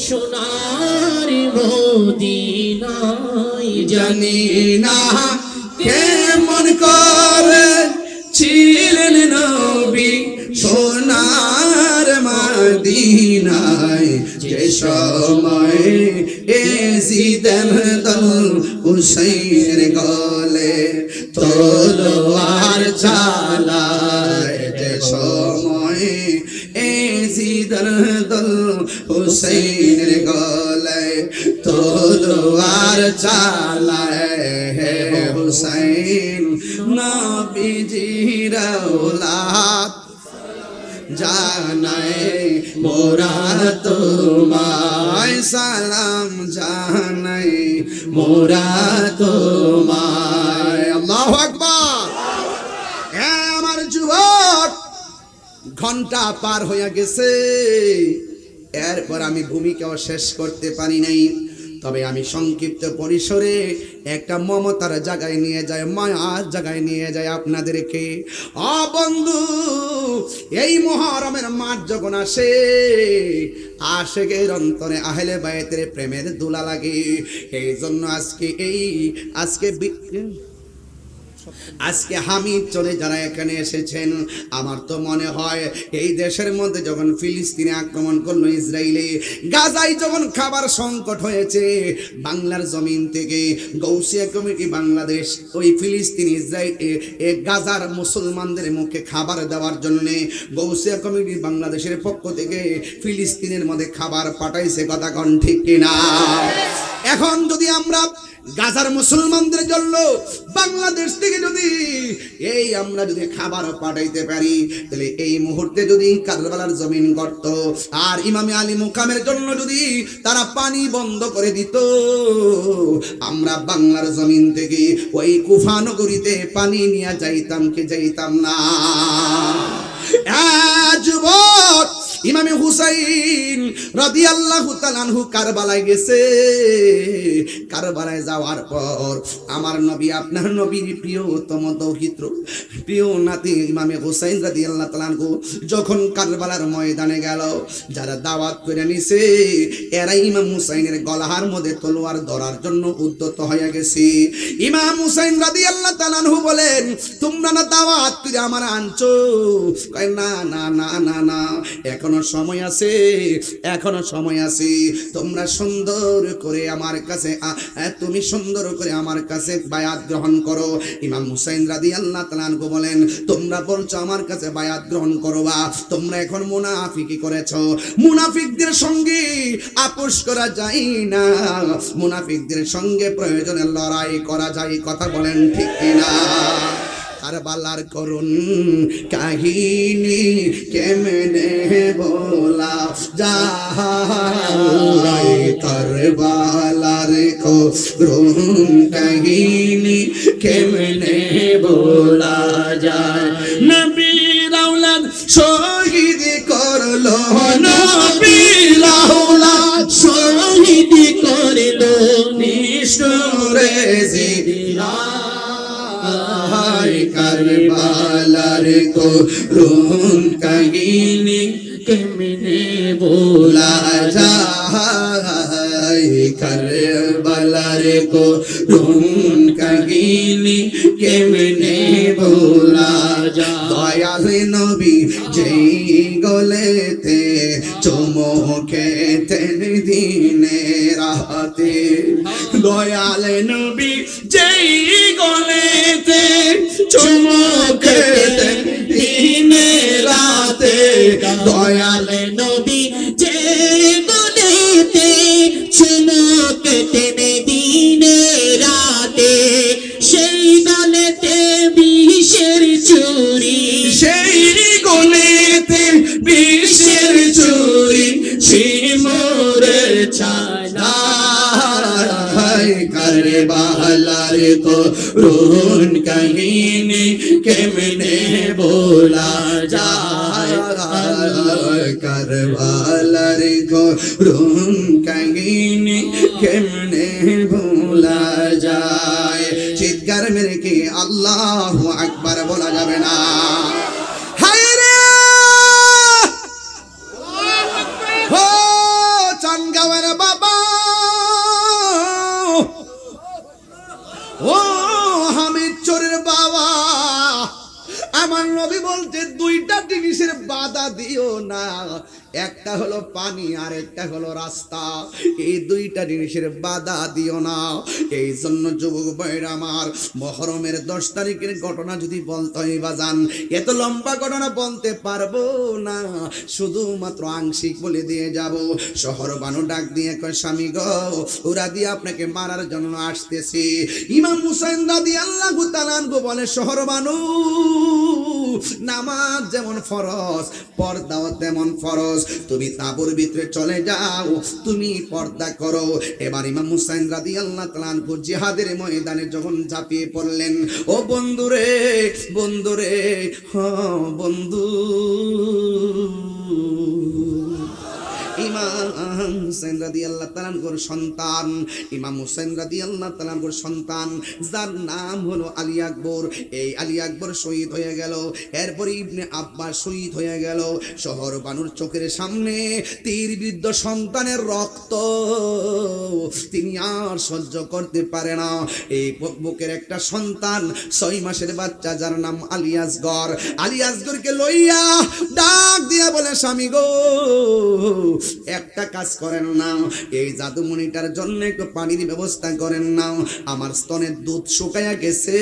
সোনার মদিনায় জানি না কেমন করে ছিলেন নবী সোনার মদিনায়, যে সময় এজিদের দল হুসাইনের গলে তলোয়ার চালায়, যে সময় এজিদের দল হুসাইনের গলে তলোয়ার চালায়। হে হুসাইন নবীজির আওলাদ, জানাই মোরা তোমায় সালাম, জানাই মোরা তোমায়। আল্লাহু আকবার। হ্যাঁ আমার যুবক, ঘন্টা পার হয়ে গেছে, এরপর আমি ভূমিকাও শেষ করতে পারি নাই। তবে আমি সংক্ষিপ্ত পরিসরে একটা মমতার জায়গায় নিয়ে যায়, মায়ার জায়গায় নিয়ে যায় আপনাদেরকে। বন্ধু, এই মুহররমের মাস যখন আসে, আশেকের অন্তরে আহলে বায়তের প্রেমের দোলা লাগে। এই জন্য আজকে হামিদ চলে যারা এখানে এসেছেন, আমার তো মনে হয় এই দেশের মধ্যে যখন ফিলিস্তিনে আক্রমণ করলো ইসরায়েলে, গাজায় যখন খাবার সংকট হয়েছে, বাংলার জমিন থেকে গৌসিয়া কমিটি বাংলাদেশ ওই ফিলিস্তিন ইসরায়েল গাজার মুসলমানদের মুখে খাবার দেওয়ার জন্য গৌসিয়া কমিটি বাংলাদেশের পক্ষ থেকে ফিলিস্তিনের মধ্যে খাবার পাঠাইছে। কথা কোন ঠিক কিনা? এখন যদি আমরা গাজার মুসলমানদের জন্য বাংলাদেশ থেকে যদি আমরা যদি খাবার পাঠাইতে পারি, তাহলে এই মুহূর্তে যদি কারবালার জমিন গর্ত আর ইমামে আলী মুকামের জন্য যদি তারা পানি বন্ধ করে দিত, আমরা বাংলার জমিন থেকে ওই কুফা নগরীতে পানি নিয়ে যাইতাম কি যাইতাম না? যুবক, ইমামে হুসাইন রাদিয়াল্লাহু তাআলা আনহু কারবালায় গেছে। কারবালায় যাওয়ার পর আমার নবী, আপনার নবীর প্রিয়তম দৌহিত্র, প্রিয় নাতি ইমামে হুসাইন রাদিয়াল্লাহু তাআলা আনহু যখন কারবালার ময়দানে গেল, যারা দাওয়াত করে নিছে এরা ইমাম হুসাইনের গলার মধ্যে তলোয়ার ধরার জন্য উদ্যত হয়ে গেছে। ইমাম হুসাইন রাদিয়াল্লাহু তাআলা আনহু বলেন, তোমরা না দাওয়াত করে আমার আনছো? কয় না না না না না, এখনো সময় আছে, এখনো সময় আছে। তোমরা সুন্দর করে আমার কাছে, তুমি সুন্দর করে আমার কাছে বায়াত গ্রহণ করো। ইমাম হুসাইন রাদিয়াল্লাহু তাআলা আনহু বলেন, তোমরা বলছো আমার কাছে বায়াত গ্রহণ করবা, তোমরা এখন মুনাফিকি করেছো। মুনাফিকদের সঙ্গে আপোষ করা যায় না, মুনাফিকদের সঙ্গে প্রয়োজনে লড়াই করা যায়। কথা বলেন ঠিক কিনা? কারবালার করুন কাহিনী কেমনে বলা যায়, কারবালার করুন কাহিনী কেমনে বলা যায়। নবীর আওলাদ শহীদ করলো, নবীর আওলাদ শহীদ করলো নিষ্ঠুরে জিয়া। কারবালার করুন কাহিনী কেমনে বলা যায়, কারবালার করুন কাহিনী কেমনে বলা যায়। দয়াল নবী যেই গলেতে চুমুকেতেন দিনে রাতে, দয়াল নবী যেই গলেতে চুমুকেতেন দিনে রাতে, দয়াল নবী যে গলেতে চুমুকেতেন দিনে রাতে, সেই গলেতে বিষের চুরি, সেই গলেতে বিষের চুরি, শিমুরের ছানা। কারবালার করুন কাহিনী কেমনে বলা যায়, কারবালার করুন কাহিনী কেমনে বলা যায়। চিৎকার মেরে কি আল্লাহু আকবার বলা যাবে না? চানগাঁওয়ের বাবা, ও হামিদ চোরের বাবা, আমার নবী বলতে দুইটা জিনিসের বাধা দিও না, একটা হলো পানি আর একটা হলো রাস্তা। এই দুইটা জিনিসের বাধা দিও না। এই জন্য যুবক ভাইরা আমার, মুহররমের 10 তারিখের ঘটনা যদি বলতে হয় বাজান, এত লম্বা ঘটনা বলতে পারবো না, শুধুমাত্র আংশিক বলে দিয়ে যাব। শহর বানু ডাক দিয়ে কয়, স্বামী গো, ওরা দিয়ে আপনাকে মারার জন্য আসতেছি। ইমাম হুসাইন রাদিয়াল্লাহু তাআলা আনহু বলে, শহর বানু, নামাজ যেমন ফরজ, পর্দাও তেমন ফরজ। তুমি তাঁবুর ভিতরে চলে যাও, তুমি পর্দা করো। এবার ইমাম হুসাইন রাদিয়াল্লাহু তাআলা আনহু জিহাদের ময়দানে যখন ঝাঁপিয়ে পড়লেন, ও বন্ধুরে, বন্ধুরে, বন্ধু, ইমাম ইমাম হুসাইন রাদিয়াল্লাহু তাআলা আনহুর সন্তান, ইমাম হুসাইন রাদিয়াল্লাহু তাআলা আনহুর সন্তান যার নাম হলো আলী আকবর। এই আলী আকবর শহীদ হয়ে গেল। এরপর ইবনে আব্বাস শহীদ হয়ে গেল। শহর বানুর চোখের সামনে তীরবিদ্ধ সন্তানের রক্ত তিনি আর সহ্য করতে পারে না। এই বুকের একটা সন্তান 6 মাসের বাচ্চা যার নাম আলী আসগর, আলী আসগরকে লইয়া ডাক দিয়া বলে, স্বামী গো একটা কাজ করেন না, এই জাদুমণিটার জন্য একটু পানির ব্যবস্থা করেন না, আমার স্তনের দুধ শুকাইয়া গেছে,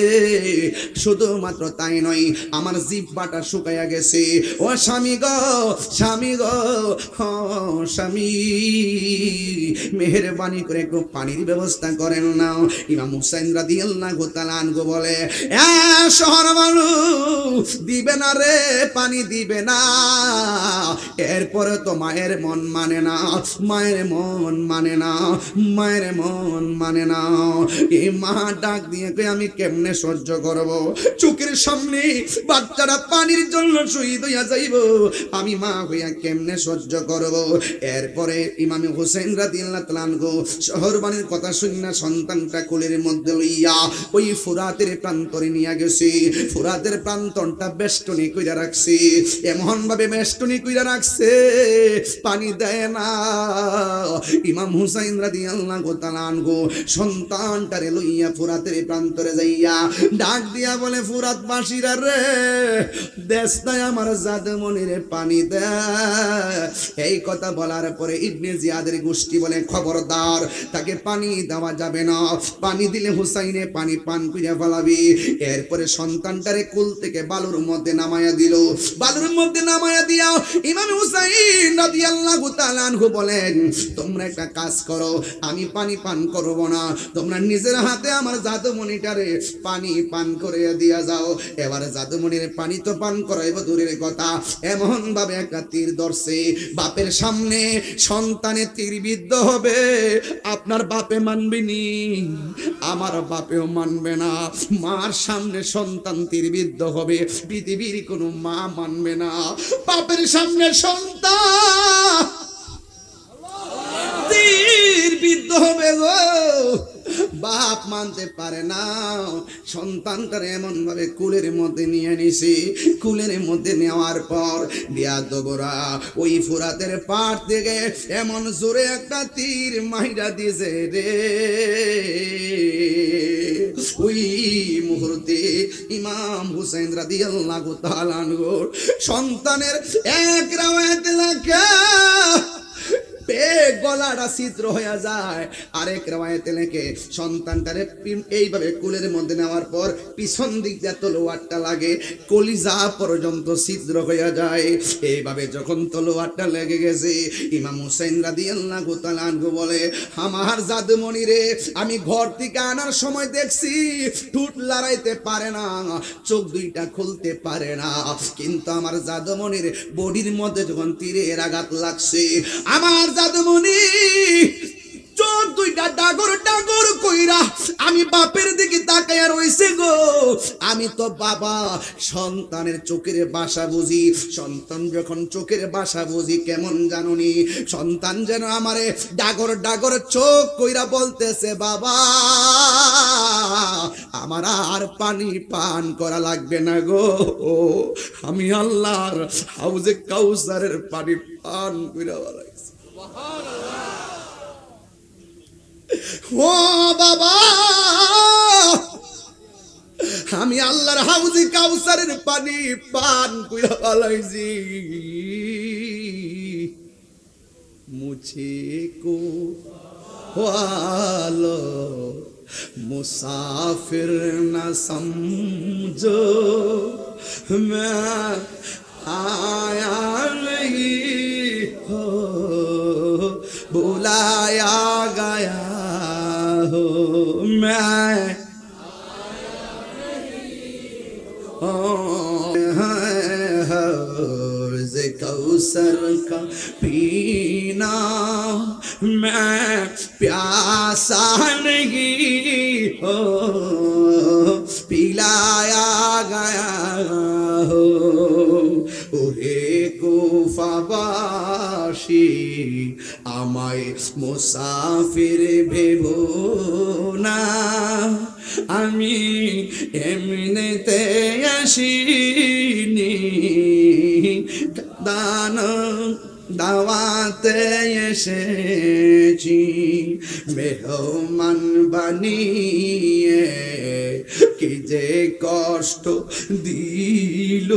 শুধুমাত্র তাই নয় আমার জিহ্বাটা শুকাইয়া গেছে। ও স্বামী গো, স্বামী গো, স্বামী মেহেরবানি করে একটু পানির ব্যবস্থা করেন না। ইমাম হুসাইন রাদিয়াল্লাহু তাআলা আনহু বলে, শহর মানুষ দিবে না রে, পানি দিবে না। এরপরে তো মায়ের মন মানে না, মায়ের মন মানে না, মায়ের মন মানে না। এই মা ডাক দিয়ে কই আমি কেমনে সহ্য করব, চোখের সামনে বাচ্চারা পানির জন্য শহীদ হইয়া যাইব, আমি মা হইয়া কেমনে সহ্য করব। এরপরে ইমাম হুসাইন রাদিয়াল্লাহু তাআলা আনহু শহরবাণীর কথা শুনিয়া সন্তানটা কোলের মধ্যে লইয়া ওই ফুরাতের প্রান্তরে নিয়ে গেছে। ফুরাতের প্রান্তনটা বেষ্টনী কইরা রাখছে, এমন ভাবে বেষ্টনী কইরা রাখছে পানি দেয় না। ইমাম হুসাইন রাদিয়াল্লাহু তাআলা আনহু সন্তানটারে লইয়া ফুরাতের প্রান্তরে যাইয়া ডাক দিয়া বলে, ফুরাত বাসীরা রে, দেশ নাই আমার জাদুমণিরে পানি দে। এই কথা বলার পরে ইবনে জিয়াদের গোষ্ঠী বলে, খবরদার, তাকে পানি দেওয়া যাবে না, পানি দিলে হুসাইনে পানি পান কইরা ফেলাবি। এরপরে সন্তানটারে কুল থেকে বালুর মধ্যে নামায়া দিল। বালুর মধ্যে নামায়া দিয়া ইমাম হুসাইন রাদিয়াল্লাহু তাআলা আনহু বলেন, তোমরা একটা কাজ করো, আমি পানি পান করব না, তোমরা নিজের হাতে আমার জাদুমণিটারে পানি পান করে দিয়া যাও। এবারে জাদুমণির পানি তো পান করাইব দূরের কথা, এমন ভাবে একটা তীর ধরছে, বাপের সামনে সন্তানে তীরবিদ্ধ হবে, আপনার বাপে মানবেনি, আমার বাপেও মানবে না। মার সামনে সন্তান তীরবিদ্ধ হবে, পৃথিবীর কোনো মা মানবে না। বাপের সামনে সন্তান তীরবিদ্ধ হবে গো, বাপ মানতে পারে না। সন্তানটার এমন ভাবে কুলের মধ্যে নিয়ে নিছি, কুলের মধ্যে নেওয়ার পর বিয়াদবরা ওই ফুরাতের পাড় থেকে এমন জোরে একটা তীর মাইরা দিয়েছে রে। ওই মুহূর্তে ইমাম হুসাইন রাদিয়াল্লাহু তাআলা আনহু সন্তানের এক রাওয়ায়াত লেখা গলাটা ছিদ্র হয়ে যায়, আরেক রাওয়ায়াতে লেখে সন্তানটারে এইভাবে কুলের মধ্যে নেওয়ার পর পিছন দিক দিয়ে তলোয়ারটা লাগে, কলিজা পর্যন্ত ছিদ্র হয়ে যায়। এইভাবে যখন তলোয়ারটা লেগে গেছে, ইমাম হুসাইন রাদিয়াল্লাহু তাআলা আনহু বলে, আমার জাদুমণি রে, আমি ঘর থেকে আনার সময় দেখছি ঠোঁট লড়াইতে পারে না, চোখ দুইটা খুলতে পারে না, কিন্তু আমার জাদুমণির বডির মধ্যে যখন তীরের আঘাত লাগছে, আমার জাদুমণি চোখ দুইটা ডাগর ডাগর কইরা আমি বাপের দিকে তাকায়া রইছে গো। আমি তো বাবা, সন্তানের চোখের ভাষা বুঝি, সন্তান যখন চোখের ভাষা বুঝি কেমন জানুনি, সন্তান যেন আমারে ডাগর ডাগর চোখ কইরা বলতেছে, বাবা আমার আর পানি পান করা লাগবে না গো, আমি আল্লাহর হাউজে কাউসারের পানি পান কইরা বলাইছি। ও বাবা, আমি আল্লাহর হাউজে কাউসারের পানি পান কইরা বলাইছি। মুঝে কো वालो मुसाफिर न समझो मैं आया नहीं हो बुलाया गया हो मैं कौसर का पीना मैं प्यासा नहीं हो पिलाया गया हो ওহে কুফাবাসী আমায় মুসাফির ভেবো না, আমি এমনিতে আসিনি, দান দাওয়াতে এসেছি, মেহমান বানিয়ে কি যে কষ্ট দিল,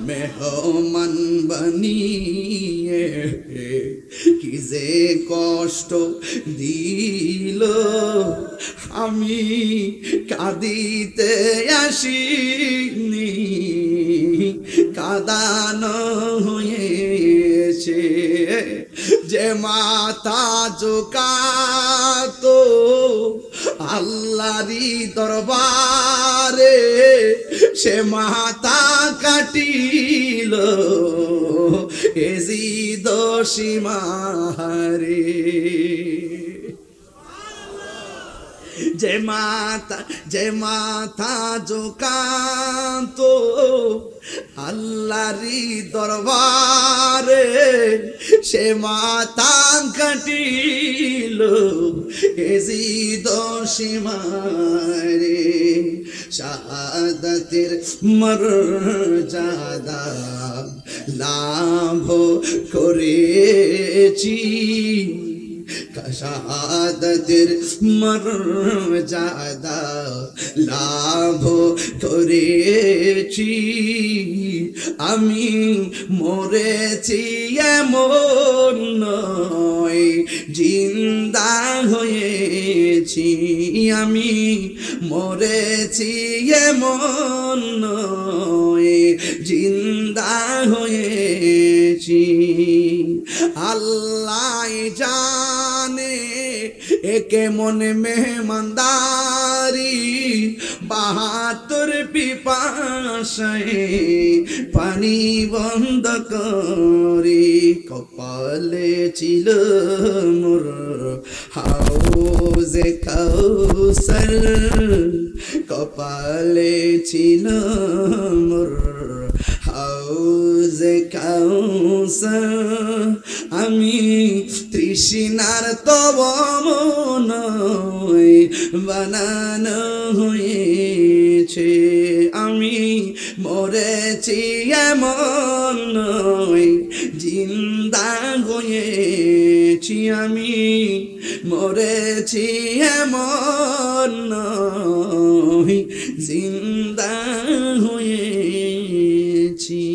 মেহমান বানিয়ে কি যে কষ্ট দিল, আমি কাঁদিতে আসিনি, কাঁদানো হয়েছে, যে মাথা ঝুঁকাতো আল্লাহরই দরবারে, সে মাথা কাটিল এজিদ সীমারে, যে মাথা ঝুঁকাতো আল্লাহরই দরবারে, সে মাথা কাটিল এজিদ সীমারে, শাহাদাতের মর্যাদা লাভ করেছি, শাহাদাতের মর্যাদা লাভ করেছি, আমি মরেছি এমন নয়, জিন্দা হয়েছি, আমি মরেছি এমন নয়, জিন্দা হয়েছি, আল্লাহ জানে এ কেমন মেহমানদারি, ৭২ পিপাসায় পানি বন্ধ করে, কপালে ছিল মোর হাউজে কাউসার, কপালে ছিল মোর হাউজে কাউসার, আমি তৃষ্ণার তব মনয় বানানো হয়েছে, আমি মরেছি এমন নয়, জিন্দা হয়েছি, আমি মরেছি এমন নয়, জিন্দা হয়েছি।